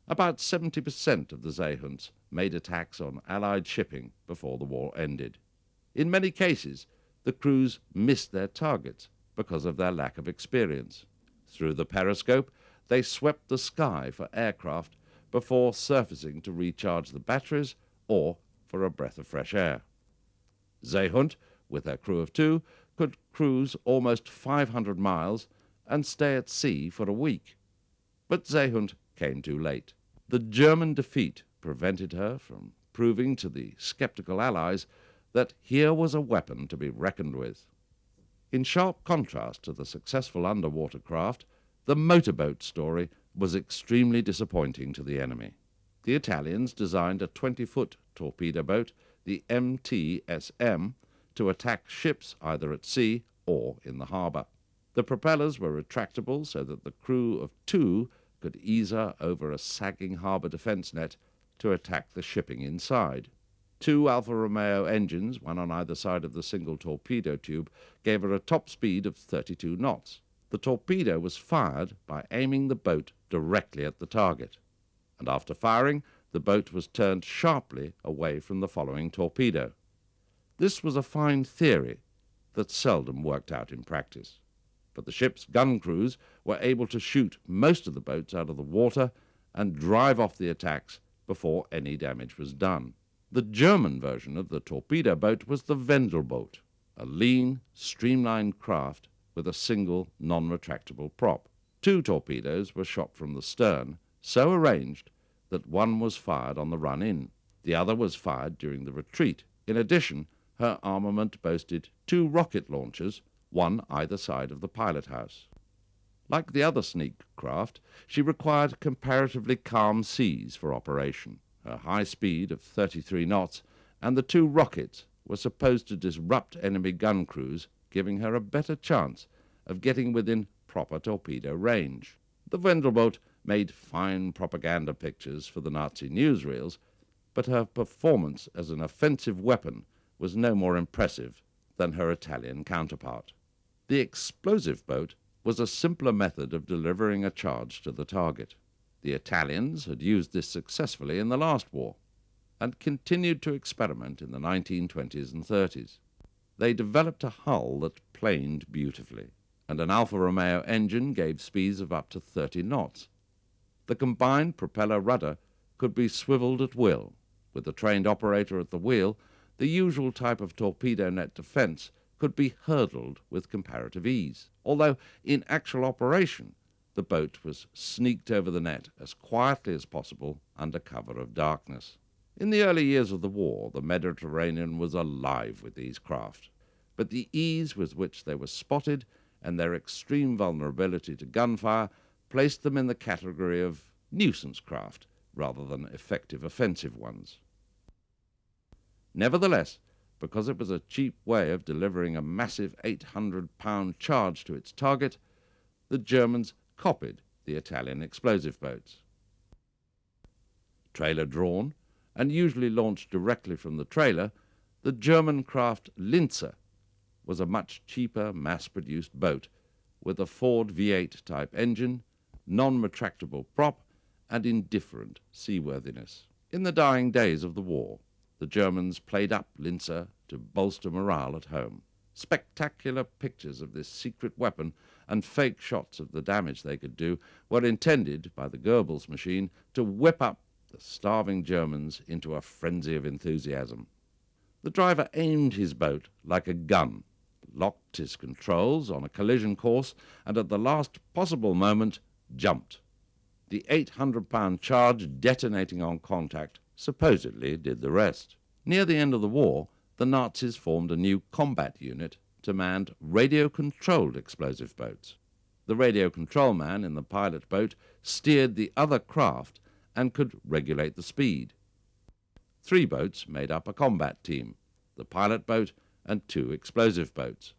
About 70% of the Seehunds made attacks on Allied shipping before the war ended. In many cases, the crews missed their targets because of their lack of experience. Through the periscope, they swept the sky for aircraft before surfacing to recharge the batteries or for a breath of fresh air. Seehund, with her crew of 2, could cruise almost 500 miles and stay at sea for a week. But Seehund came too late. The German defeat prevented her from proving to the skeptical Allies that here was a weapon to be reckoned with. In sharp contrast to the successful underwater craft, the motorboat story was extremely disappointing to the enemy. The Italians designed a 20-foot torpedo boat, the MTSM, to attack ships either at sea or in the harbour. The propellers were retractable so that the crew of two could ease her over a sagging harbour defence net to attack the shipping inside. Two Alfa Romeo engines, one on either side of the single torpedo tube, gave her a top speed of 32 knots. The torpedo was fired by aiming the boat directly at the target, and after firing, the boat was turned sharply away from the following torpedo. This was a fine theory that seldom worked out in practice, but the ship's gun crews were able to shoot most of the boats out of the water and drive off the attacks before any damage was done. The German version of the torpedo boat was the Wendelboot, a lean, streamlined craft with a single non-retractable prop. Two torpedoes were shot from the stern, so arranged that one was fired on the run-in. The other was fired during the retreat. In addition, her armament boasted two rocket launchers, one either side of the pilot house. Like the other sneak craft, she required comparatively calm seas for operation. Her high speed of 33 knots and the two rockets were supposed to disrupt enemy gun crews, giving her a better chance of getting within proper torpedo range. The Wendelboot made fine propaganda pictures for the Nazi newsreels, but her performance as an offensive weapon was no more impressive than her Italian counterpart. The explosive boat was a simpler method of delivering a charge to the target. The Italians had used this successfully in the last war and continued to experiment in the 1920s and 30s. They developed a hull that planed beautifully, and an Alfa Romeo engine gave speeds of up to 30 knots. The combined propeller rudder could be swiveled at will. With a trained operator at the wheel, the usual type of torpedo net defense could be hurdled with comparative ease, although in actual operation the boat was sneaked over the net as quietly as possible under cover of darkness. In the early years of the war, the Mediterranean was alive with these craft, but the ease with which they were spotted and their extreme vulnerability to gunfire placed them in the category of nuisance craft rather than effective offensive ones. Nevertheless, because it was a cheap way of delivering a massive 800-pound charge to its target, the Germans copied the Italian explosive boats. Trailer-drawn, and usually launched directly from the trailer, the German craft Linzer was a much cheaper mass-produced boat with a Ford V8 type engine, non-retractable prop, and indifferent seaworthiness. In the dying days of the war, the Germans played up Linzer to bolster morale at home. Spectacular pictures of this secret weapon and fake shots of the damage they could do were intended by the Goebbels machine to whip up the starving Germans into a frenzy of enthusiasm. The driver aimed his boat like a gun, locked his controls on a collision course, and at the last possible moment jumped. The 800-pound charge detonating on contact supposedly did the rest. Near the end of the war, the Nazis formed a new combat unit to man radio-controlled explosive boats. The radio control man in the pilot boat steered the other craft and could regulate the speed. 3 boats made up a combat team, the pilot boat and 2 explosive boats.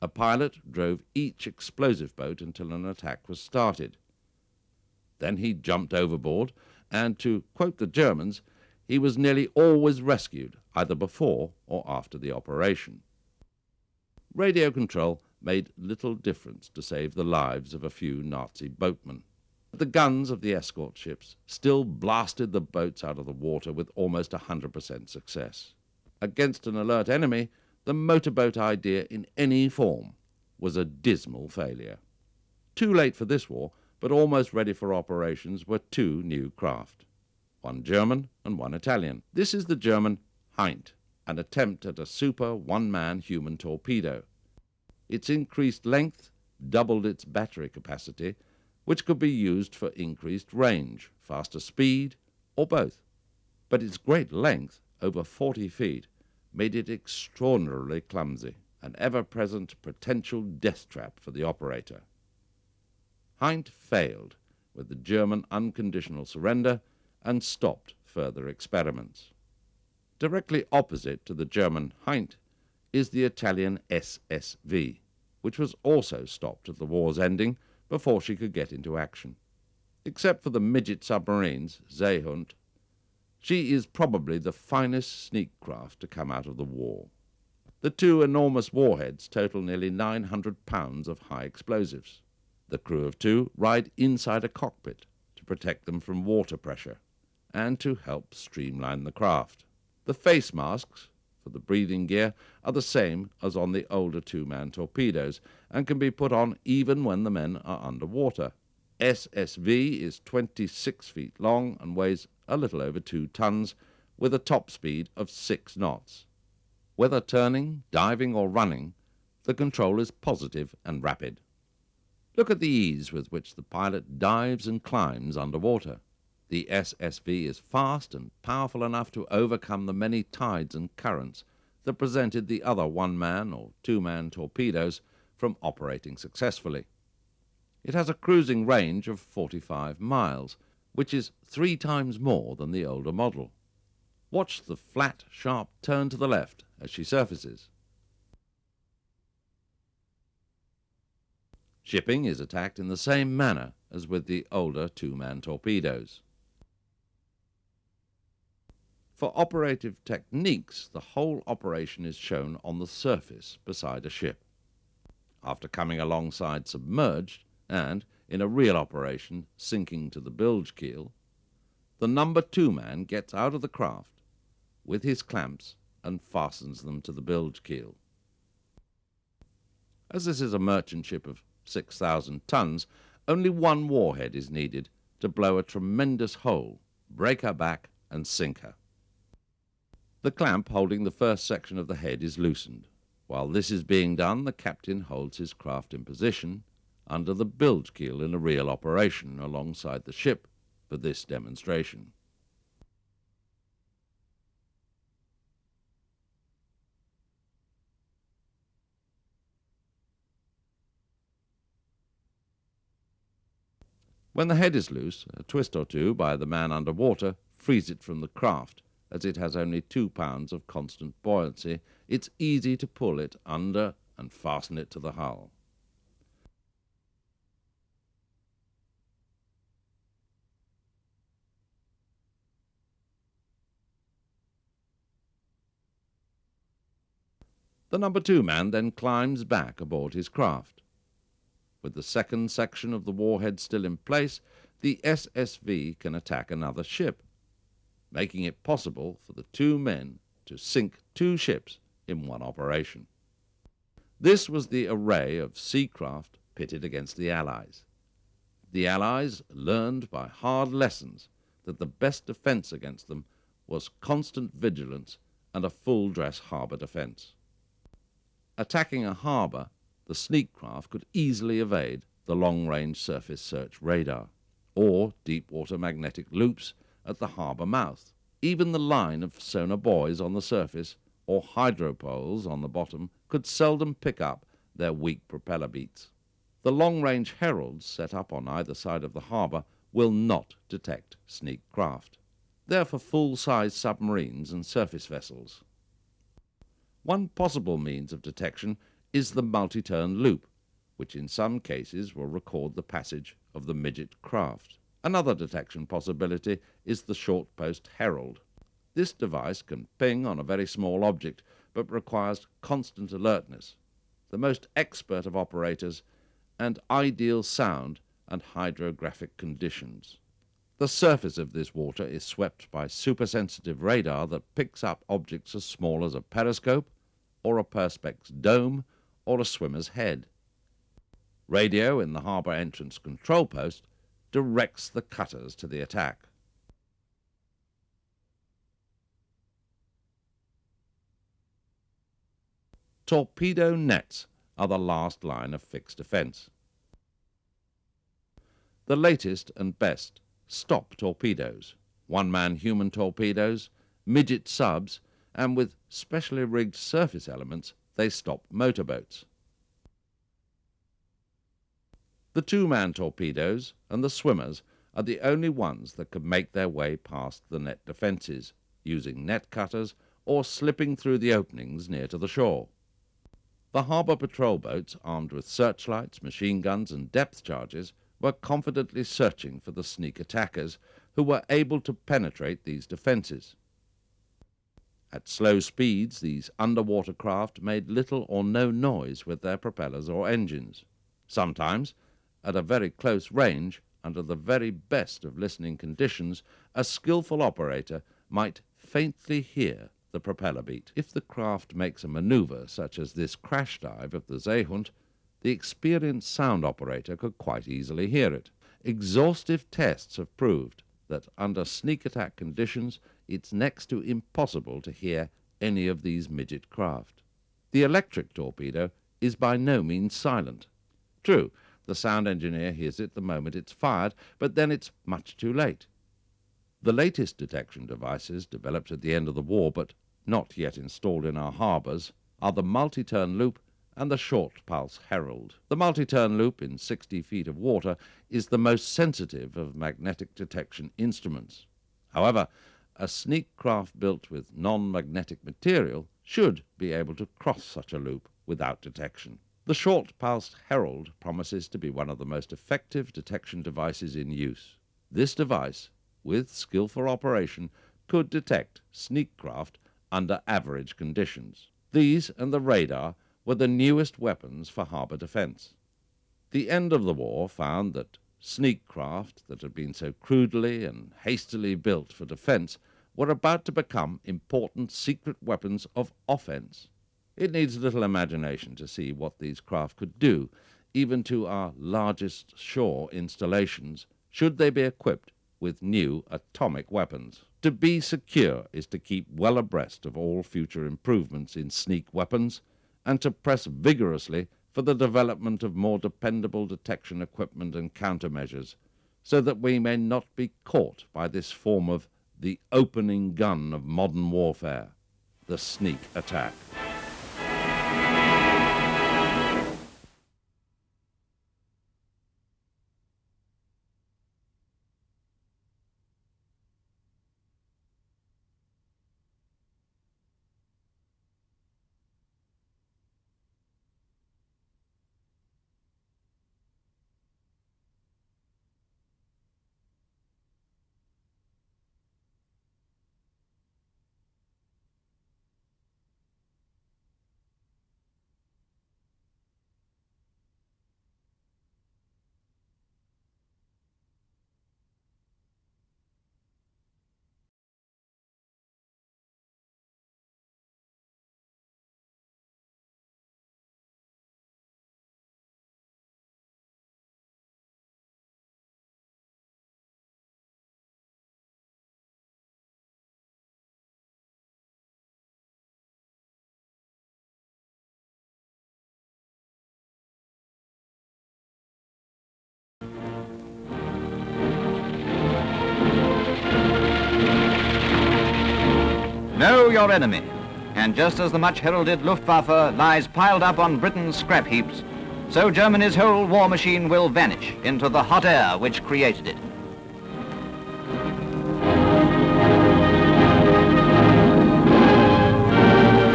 A pilot drove each explosive boat until an attack was started. Then he jumped overboard, and to quote the Germans, he was nearly always rescued, either before or after the operation. Radio control made little difference to save the lives of a few Nazi boatmen. The guns of the escort ships still blasted the boats out of the water with almost 100% success. Against an alert enemy, the motorboat idea in any form was a dismal failure. Too late for this war, but almost ready for operations, were 2 new craft, one German and one Italian. This is the German Heint, an attempt at a super one-man human torpedo. Its increased length doubled its battery capacity, which could be used for increased range, faster speed, or both. But its great length, over 40 feet, made it extraordinarily clumsy, an ever-present potential death trap for the operator. Heint failed with the German unconditional surrender and stopped further experiments. Directly opposite to the German Heint is the Italian SSV, which was also stopped at the war's ending before she could get into action. Except for the midget submarines, Seehund, she is probably the finest sneak craft to come out of the war. The two enormous warheads total nearly 900 pounds of high explosives. The crew of two ride inside a cockpit to protect them from water pressure and to help streamline the craft. The face masks for the breathing gear are the same as on the older two-man torpedoes and can be put on even when the men are underwater. SSV is 26 feet long and weighs a little over 2 tons with a top speed of 6 knots. Whether turning, diving or running, the control is positive and rapid. Look at the ease with which the pilot dives and climbs underwater. The SSV is fast and powerful enough to overcome the many tides and currents that prevented the other one-man or two-man torpedoes from operating successfully. It has a cruising range of 45 miles, which is 3 times more than the older model. Watch the flat, sharp turn to the left as she surfaces. Shipping is attacked in the same manner as with the older two-man torpedoes. For operative techniques, the whole operation is shown on the surface beside a ship. After coming alongside submerged, and, in a real operation, sinking to the bilge keel, the number 2 man gets out of the craft with his clamps and fastens them to the bilge keel. As this is a merchant ship of 6,000 tons, only one warhead is needed to blow a tremendous hole, break her back, and sink her. The clamp holding the first section of the head is loosened. While this is being done, the captain holds his craft in position under the bilge keel in a real operation alongside the ship for this demonstration. When the head is loose, a twist or two by the man underwater frees it from the craft. As it has only 2 pounds of constant buoyancy, it's easy to pull it under and fasten it to the hull. The number 2 man then climbs back aboard his craft. With the second section of the warhead still in place, the SSV can attack another ship, making it possible for the 2 men to sink 2 ships in one operation. This was the array of sea craft pitted against the Allies. The Allies learned by hard lessons that the best defence against them was constant vigilance and a full-dress harbour defence. Attacking a harbour, the sneak craft could easily evade the long-range surface search radar, or deep-water magnetic loops at the harbour mouth. Even the line of sonar buoys on the surface or hydropoles on the bottom could seldom pick up their weak propeller beats. The long-range heralds set up on either side of the harbour will not detect sneak craft. They're for full-size submarines and surface vessels. One possible means of detection is the multi-turn loop, which in some cases will record the passage of the midget craft. Another detection possibility is the short post herald. This device can ping on a very small object, but requires constant alertness, the most expert of operators, and ideal sound and hydrographic conditions. The surface of this water is swept by supersensitive radar that picks up objects as small as a periscope, or a perspex dome, or a swimmer's head. Radio in the harbour entrance control post directs the cutters to the attack. Torpedo nets are the last line of fixed defence. The latest and best stop torpedoes, one-man human torpedoes, midget subs, and with specially rigged surface elements, they stop motorboats. The two-man torpedoes and the swimmers are the only ones that can make their way past the net defences, using net cutters or slipping through the openings near to the shore. The harbour patrol boats, armed with searchlights, machine guns and depth charges, were confidently searching for the sneak attackers who were able to penetrate these defences. At slow speeds, these underwater craft made little or no noise with their propellers or engines. Sometimes, at a very close range, under the very best of listening conditions, a skillful operator might faintly hear the propeller beat. If the craft makes a manoeuvre such as this crash dive of the Seehund, the experienced sound operator could quite easily hear it. Exhaustive tests have proved that under sneak attack conditions, it's next to impossible to hear any of these midget craft. The electric torpedo is by no means silent. True, the sound engineer hears it the moment it's fired, but then it's much too late. The latest detection devices, developed at the end of the war but not yet installed in our harbours, are the multi-turn loop and the short-pulse herald. The multi-turn loop in 60 feet of water is the most sensitive of magnetic detection instruments. However, a sneak craft built with non-magnetic material should be able to cross such a loop without detection. The short-pulse herald promises to be one of the most effective detection devices in use. This device, with skillful operation, could detect sneak craft under average conditions. These and the radar were the newest weapons for harbour defence. The end of the war found that sneak craft that had been so crudely and hastily built for defence were about to become important secret weapons of offence. It needs little imagination to see what these craft could do, even to our largest shore installations, should they be equipped with new atomic weapons. To be secure is to keep well abreast of all future improvements in sneak weapons and to press vigorously for the development of more dependable detection equipment and countermeasures, so that we may not be caught by this form of the opening gun of modern warfare, the sneak attack. Know your enemy. And just as the much-heralded Luftwaffe lies piled up on Britain's scrap heaps, so Germany's whole war machine will vanish into the hot air which created it.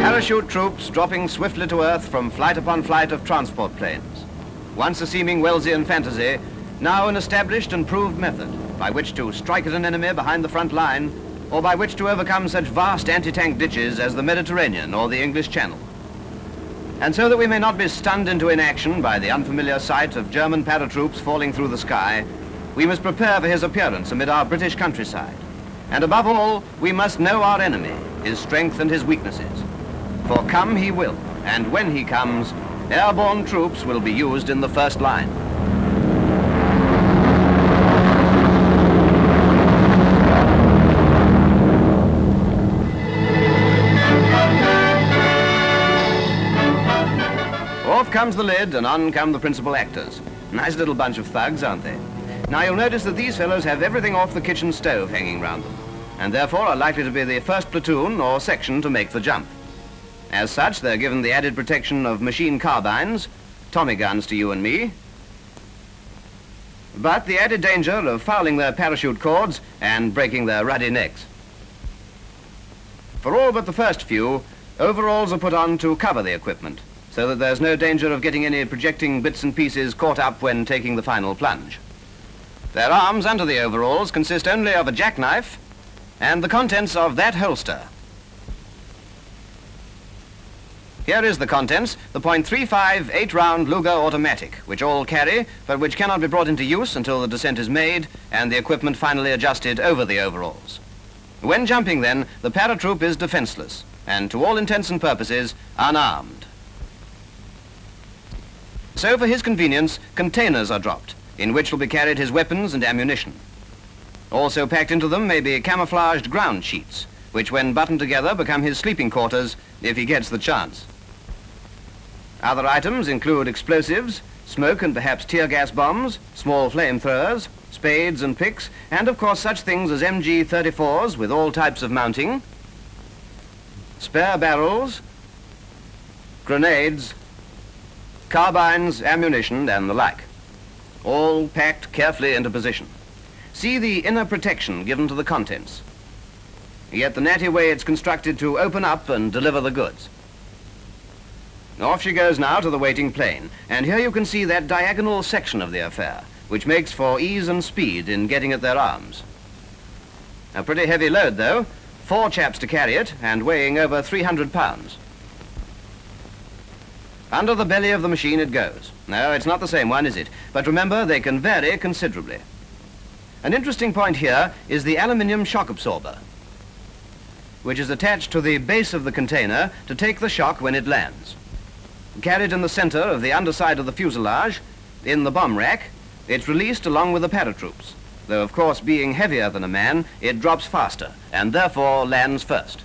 Parachute troops dropping swiftly to earth from flight upon flight of transport planes. Once a seeming Wellesian fantasy, now an established and proved method by which to strike at an enemy behind the front line, or by which to overcome such vast anti-tank ditches as the Mediterranean or the English Channel. And so that we may not be stunned into inaction by the unfamiliar sight of German paratroops falling through the sky, we must prepare for his appearance amid our British countryside. And above all, we must know our enemy, his strength and his weaknesses. For come he will, and when he comes, airborne troops will be used in the first line. Off comes the lid and on come the principal actors. Nice little bunch of thugs, aren't they? Now you'll notice that these fellows have everything off the kitchen stove hanging round them, and therefore are likely to be the first platoon or section to make the jump. As such, they're given the added protection of machine carbines, Tommy guns to you and me, but the added danger of fouling their parachute cords and breaking their ruddy necks. For all but the first few, overalls are put on to cover the equipment, so that there's no danger of getting any projecting bits and pieces caught up when taking the final plunge. Their arms under the overalls consist only of a jackknife and the contents of that holster. Here is the contents, the .35 8-round Luger automatic, which all carry, but which cannot be brought into use until the descent is made and the equipment finally adjusted over the overalls. When jumping then, the paratroop is defenseless and to all intents and purposes unarmed. So for his convenience, containers are dropped, in which will be carried his weapons and ammunition. Also packed into them may be camouflaged ground sheets, which when buttoned together become his sleeping quarters if he gets the chance. Other items include explosives, smoke and perhaps tear gas bombs, small flamethrowers, spades and picks, and of course such things as MG34s with all types of mounting, spare barrels, grenades, carbines, ammunition, and the like, all packed carefully into position. See the inner protection given to the contents, yet the natty way it's constructed to open up and deliver the goods. Off she goes now to the waiting plane, and here you can see that diagonal section of the affair, which makes for ease and speed in getting at their arms. A pretty heavy load, though, 4 chaps to carry it, and weighing over 300 pounds. Under the belly of the machine it goes. No, it's not the same one, is it? But remember, they can vary considerably. An interesting point here is the aluminium shock absorber, which is attached to the base of the container to take the shock when it lands. Carried in the center of the underside of the fuselage, in the bomb rack, it's released along with the paratroops, though of course being heavier than a man, it drops faster and therefore lands first.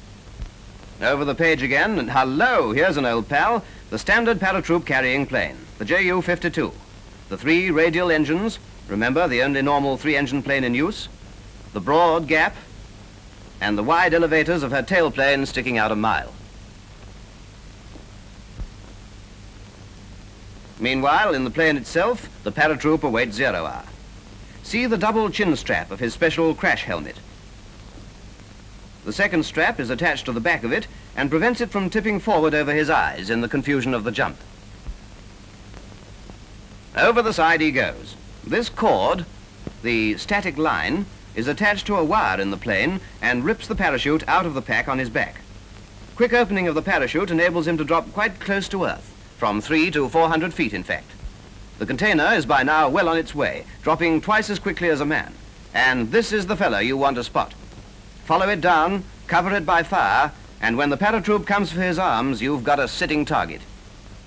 Over the page again, and hello, here's an old pal, the standard paratroop carrying plane, the Ju-52. The 3 radial engines, remember the only normal 3-engine plane in use, the broad gap, and the wide elevators of her tailplane sticking out a mile. Meanwhile, in the plane itself, the paratroop awaits 0 hour. See the double chin strap of his special crash helmet. The second strap is attached to the back of it and prevents it from tipping forward over his eyes in the confusion of the jump. Over the side he goes. This cord, the static line, is attached to a wire in the plane and rips the parachute out of the pack on his back. Quick opening of the parachute enables him to drop quite close to Earth, from 300 to 400 feet, in fact. The container is by now well on its way, dropping twice as quickly as a man. And this is the fellow you want to spot. Follow it down, cover it by fire, and when the paratroop comes for his arms, you've got a sitting target.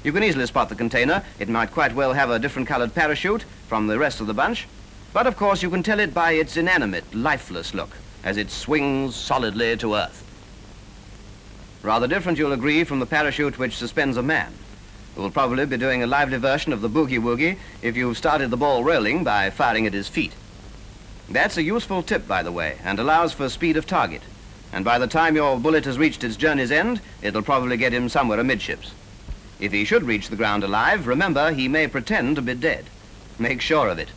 You can easily spot the container. It might quite well have a different colored parachute from the rest of the bunch, but of course you can tell it by its inanimate, lifeless look as it swings solidly to Earth. Rather different, you'll agree, from the parachute which suspends a man. We'll probably be doing a lively version of the boogie-woogie if you've started the ball rolling by firing at his feet. That's a useful tip, by the way, and allows for speed of target. And by the time your bullet has reached its journey's end, it'll probably get him somewhere amidships. If he should reach the ground alive, remember, he may pretend to be dead. Make sure of it.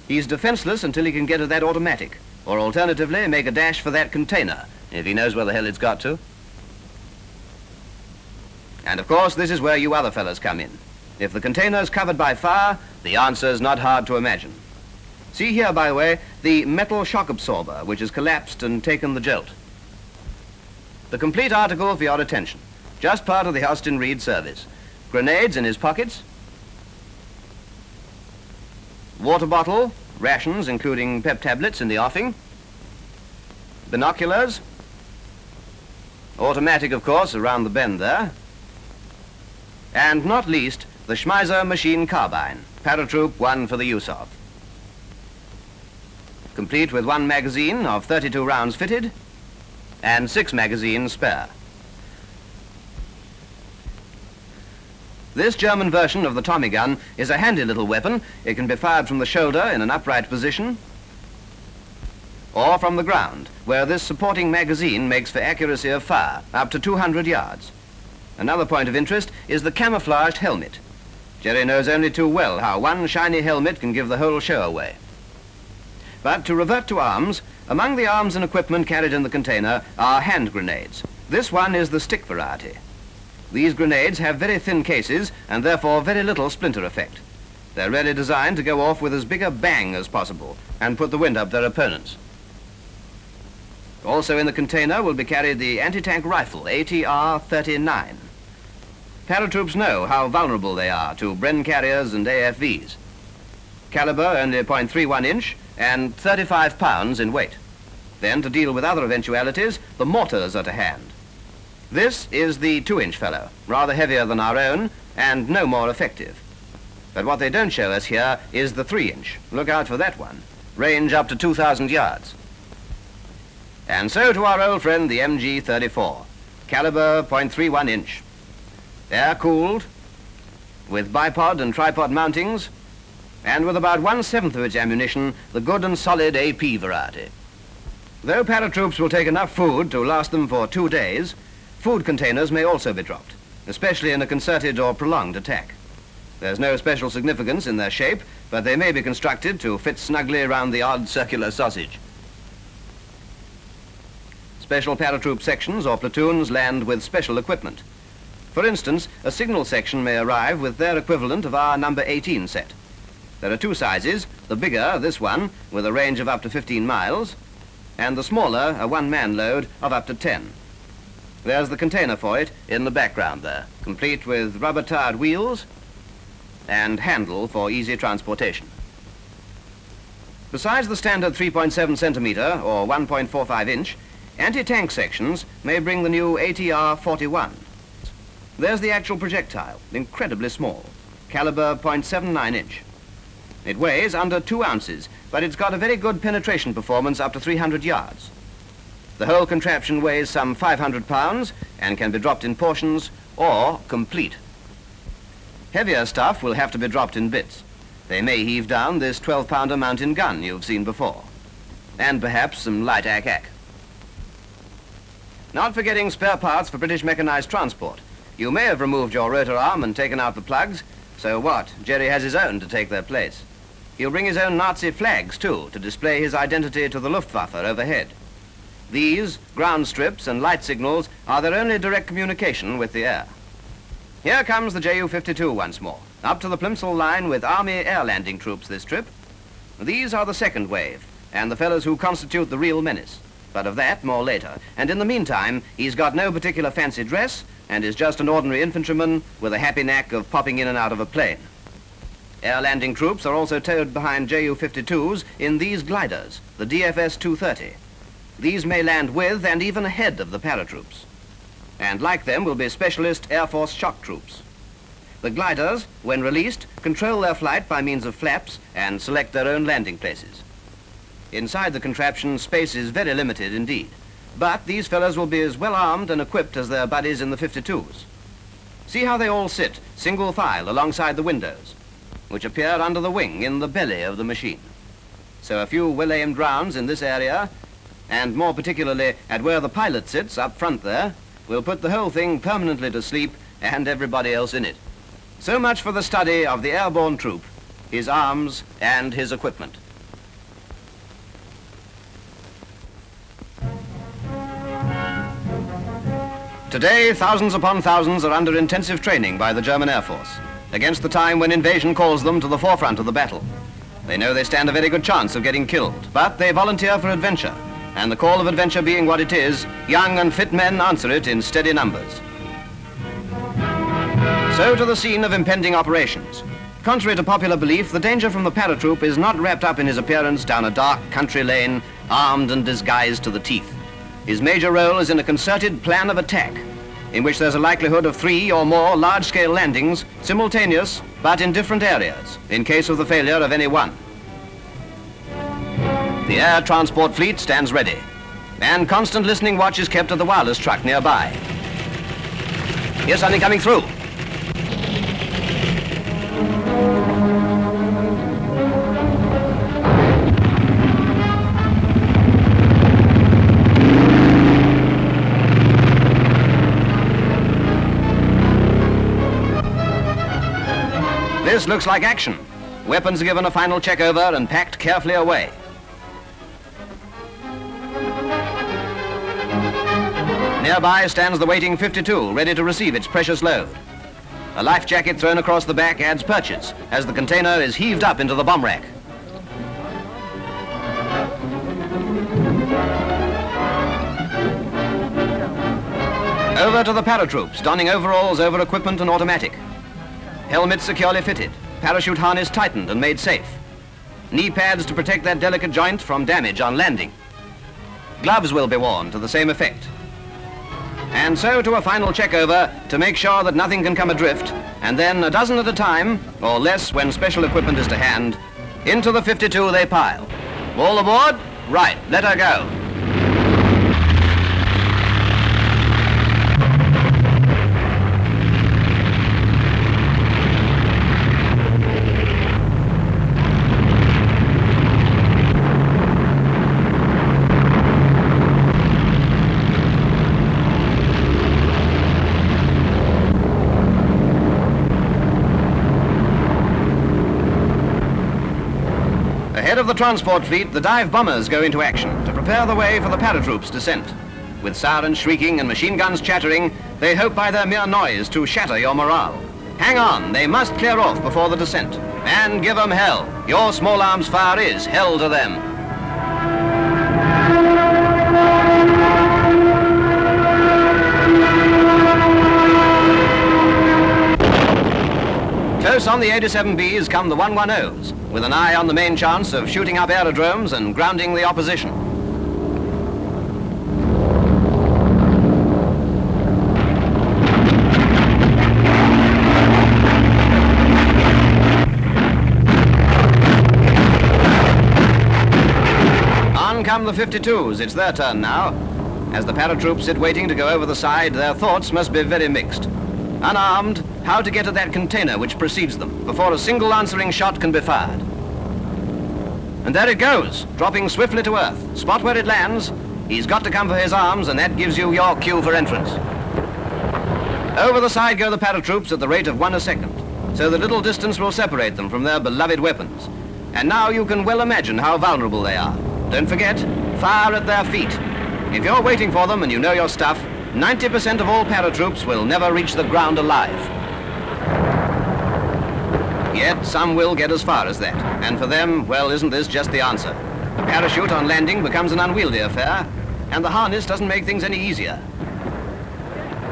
He's defenseless until he can get at that automatic, or alternatively, make a dash for that container, if he knows where the hell it's got to. And of course, this is where you other fellas come in. If the container's covered by fire, the answer's not hard to imagine. See here, by the way, the metal shock absorber, which has collapsed and taken the jolt. The complete article for your attention. Just part of the Austin Reed service. Grenades in his pockets. Water bottle, rations, including pep tablets in the offing. Binoculars. Automatic, of course, around the bend there. And not least, the Schmeiser machine carbine, paratroop one for the use of. Complete with 1 magazine of 32 rounds fitted and 6 magazines spare. This German version of the Tommy gun is a handy little weapon. It can be fired from the shoulder in an upright position or from the ground, where this supporting magazine makes for accuracy of fire up to 200 yards. Another point of interest is the camouflaged helmet. Jerry knows only too well how one shiny helmet can give the whole show away. But to revert to arms, among the arms and equipment carried in the container are hand grenades, This one is the stick variety. These grenades have very thin cases and therefore very little splinter effect. They're really designed to go off with as big a bang as possible and put the wind up their opponents. Also in the container will be carried the anti-tank rifle, ATR-39. Paratroops know how vulnerable they are to Bren carriers and AFVs. Caliber only 0.31 inch and 35 pounds in weight. Then to deal with other eventualities, the mortars are to hand. This is the 2-inch fellow, rather heavier than our own and no more effective. But what they don't show us here is the 3-inch. Look out for that one. Range up to 2,000 yards. And so to our old friend, the MG-34. Caliber 0.31 inch. Air-cooled, with bipod and tripod mountings, and with about 1/7 of its ammunition, the good and solid AP variety. Though paratroops will take enough food to last them for 2 days, food containers may also be dropped, especially in a concerted or prolonged attack. There's no special significance in their shape, but they may be constructed to fit snugly around the odd circular sausage. Special paratroop sections or platoons land with special equipment. For instance, a signal section may arrive with their equivalent of our number 18 set. There are 2 sizes, the bigger, this one, with a range of up to 15 miles, and the smaller, a 1-man load of up to 10. There's the container for it in the background there, complete with rubber-tired wheels and handle for easy transportation. Besides the standard 3.7 centimeter or 1.45 inch, anti-tank sections may bring the new ATR-41. There's the actual projectile, incredibly small, caliber 0.79 inch. It weighs under 2 ounces, but it's got a very good penetration performance up to 300 yards. The whole contraption weighs some 500 pounds and can be dropped in portions or complete. Heavier stuff will have to be dropped in bits. They may heave down this 12-pounder mountain gun you've seen before, and perhaps some light ack-ack. Not forgetting spare parts for British mechanized transport. You may have removed your rotor arm and taken out the plugs, so what? Jerry has his own to take their place. He'll bring his own Nazi flags, too, to display his identity to the Luftwaffe overhead. These, ground strips and light signals, are their only direct communication with the air. Here comes the Ju-52 once more, up to the Plimsoll line with Army air landing troops this trip. These are the second wave, and the fellows who constitute the real menace. But of that, more later. And in the meantime, he's got no particular fancy dress, and is just an ordinary infantryman with a happy knack of popping in and out of a plane. Air landing troops are also towed behind Ju-52s in these gliders, the DFS-230. These may land with and even ahead of the paratroops. And like them will be specialist Air Force shock troops. The gliders, when released, control their flight by means of flaps and select their own landing places. Inside the contraption, space is very limited indeed. But these fellows will be as well armed and equipped as their buddies in the 52s. See how they all sit, single file, alongside the windows, which appear under the wing in the belly of the machine. So a few well-aimed rounds in this area, and more particularly at where the pilot sits up front there, will put the whole thing permanently to sleep and everybody else in it. So much for the study of the airborne troop, his arms and his equipment. Today, thousands upon thousands are under intensive training by the German Air Force, against the time when invasion calls them to the forefront of the battle. They know they stand a very good chance of getting killed, but they volunteer for adventure, and the call of adventure being what it is, young and fit men answer it in steady numbers. So to the scene of impending operations. Contrary to popular belief, the danger from the paratroop is not wrapped up in his appearance down a dark country lane, armed and disguised to the teeth. His major role is in a concerted plan of attack, in which there's a likelihood of 3 or more large-scale landings, simultaneous, but in different areas, in case of the failure of any one. The air transport fleet stands ready, and constant listening watch is kept at the wireless truck nearby. Here's something coming through. This looks like action. Weapons are given a final check over and packed carefully away. Nearby stands the waiting 52, ready to receive its precious load. A life jacket thrown across the back adds purchase as the container is heaved up into the bomb rack. Over to the paratroops, donning overalls over equipment and automatic. Helmets securely fitted, parachute harness tightened and made safe. Knee pads to protect that delicate joint from damage on landing. Gloves will be worn to the same effect. And so to a final check over to make sure that nothing can come adrift, and then a dozen at a time, or less when special equipment is to hand, into the 52 they pile. All aboard? Right, let her go. Ahead of the transport fleet, the dive bombers go into action to prepare the way for the paratroops' descent. With sirens shrieking and machine guns chattering, they hope by their mere noise to shatter your morale. Hang on, they must clear off before the descent. And give them hell. Your small arms fire is hell to them. Close on the 87Bs come the 110s, with an eye on the main chance of shooting up aerodromes and grounding the opposition. On come the 52s, it's their turn now. As the paratroops sit waiting to go over the side, their thoughts must be very mixed. Unarmed, how to get at that container which precedes them before a single answering shot can be fired. And there it goes, dropping swiftly to earth. Spot where it lands, he's got to come for his arms, and that gives you your cue for entrance. Over the side go the paratroops at the rate of 1 a second, so the little distance will separate them from their beloved weapons. And now you can well imagine how vulnerable they are. Don't forget, fire at their feet. If you're waiting for them and you know your stuff, 90% of all paratroops will never reach the ground alive. Yet some will get as far as that, and for them, well, isn't this just the answer? The parachute on landing becomes an unwieldy affair, and the harness doesn't make things any easier.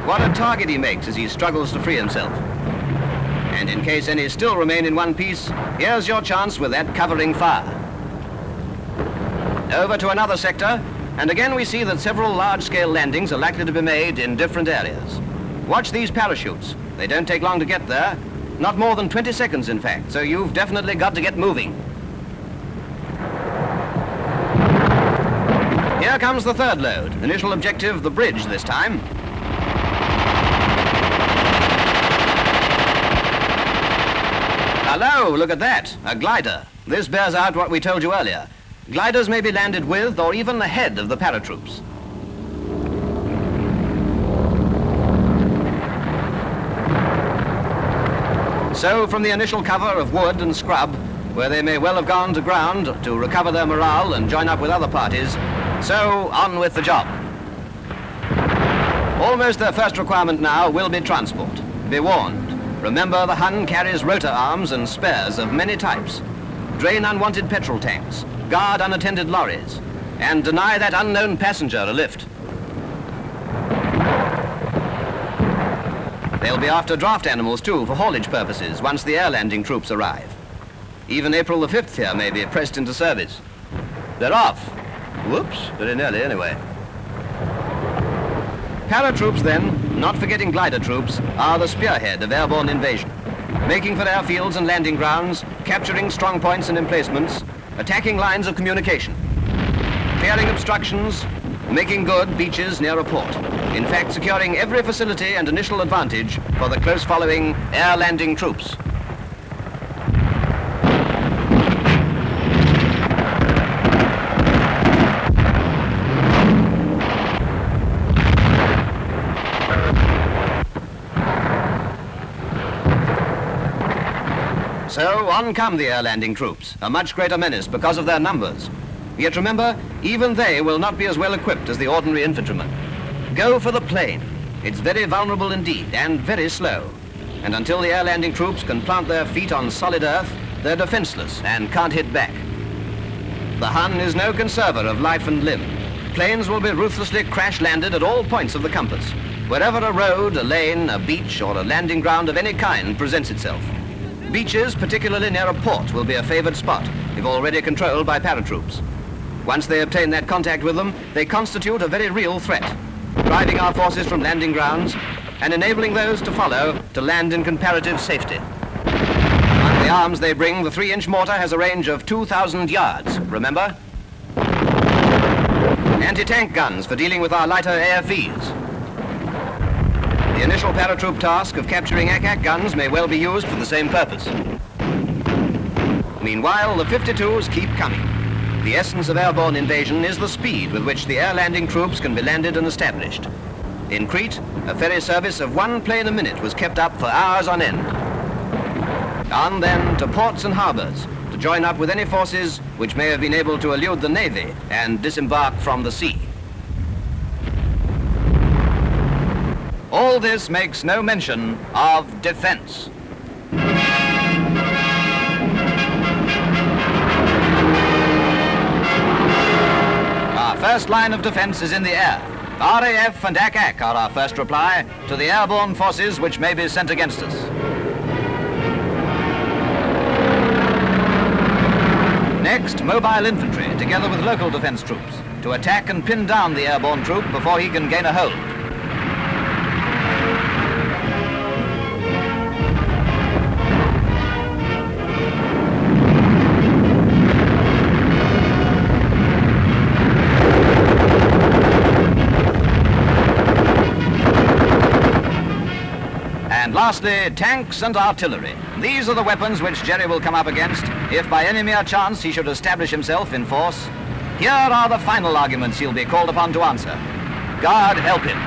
What a target he makes as he struggles to free himself. And in case any still remain in one piece, here's your chance with that covering fire. Over to another sector, and again we see that several large-scale landings are likely to be made in different areas. Watch these parachutes. They don't take long to get there. Not more than 20 seconds, in fact, so you've definitely got to get moving. Here comes the third load. Initial objective, the bridge this time. Hello, look at that, a glider. This bears out what we told you earlier. Gliders may be landed with or even ahead of the paratroops. So from the initial cover of wood and scrub, where they may well have gone to ground to recover their morale and join up with other parties, so on with the job. Almost their first requirement now will be transport. Be warned. Remember, the Hun carries rotor arms and spares of many types. Drain unwanted petrol tanks, guard unattended lorries, and deny that unknown passenger a lift. They'll be after draft animals too for haulage purposes once the air landing troops arrive. Even April the 5th here may be pressed into service. They're off. Whoops, very nearly anyway. Paratroops then, not forgetting glider troops, are the spearhead of airborne invasion, making for airfields and landing grounds, capturing strong points and emplacements, attacking lines of communication, clearing obstructions, making good beaches near a port. In fact, securing every facility and initial advantage for the close following air landing troops. So on come the air landing troops, a much greater menace because of their numbers. Yet remember, even they will not be as well equipped as the ordinary infantrymen. Go for the plane. It's very vulnerable indeed, and very slow. And until the air landing troops can plant their feet on solid earth, they're defenseless and can't hit back. The Hun is no conserver of life and limb. Planes will be ruthlessly crash-landed at all points of the compass, wherever a road, a lane, a beach, or a landing ground of any kind presents itself. Beaches, particularly near a port, will be a favored spot, if already controlled by paratroops. Once they obtain that contact with them, they constitute a very real threat, driving our forces from landing grounds and enabling those to follow to land in comparative safety. Among the arms they bring, the 3-inch mortar has a range of 2,000 yards, remember? Anti-tank guns for dealing with our lighter AFVs. The initial paratroop task of capturing ack-ack guns may well be used for the same purpose. Meanwhile, the 52s keep coming. The essence of airborne invasion is the speed with which the air landing troops can be landed and established. In Crete, a ferry service of 1 plane a minute was kept up for hours on end. On then to ports and harbors to join up with any forces which may have been able to elude the Navy and disembark from the sea. All this makes no mention of defense. Our first line of defense is in the air. RAF and ack-ack are our first reply to the airborne forces which may be sent against us. Next, mobile infantry, together with local defense troops, to attack and pin down the airborne troop before he can gain a hold. And lastly, tanks and artillery. These are the weapons which Jerry will come up against if by any mere chance he should establish himself in force. Here are the final arguments he'll be called upon to answer. God help him.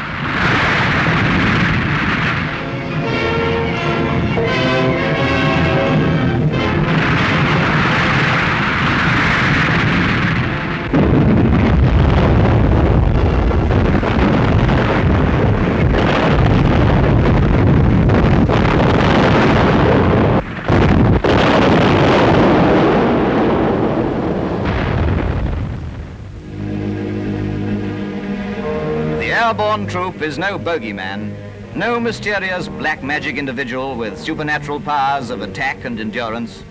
The airborne troop is no bogeyman, no mysterious black magic individual with supernatural powers of attack and endurance.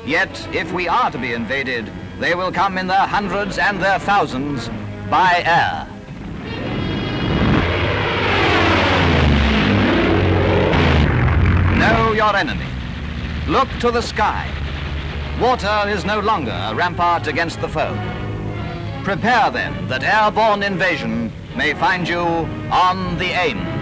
Yet, if we are to be invaded, they will come in their hundreds and their thousands by air. Know your enemy. Look to the sky. Water is no longer a rampart against the foe. Prepare then that airborne invasion may find you on the AIM.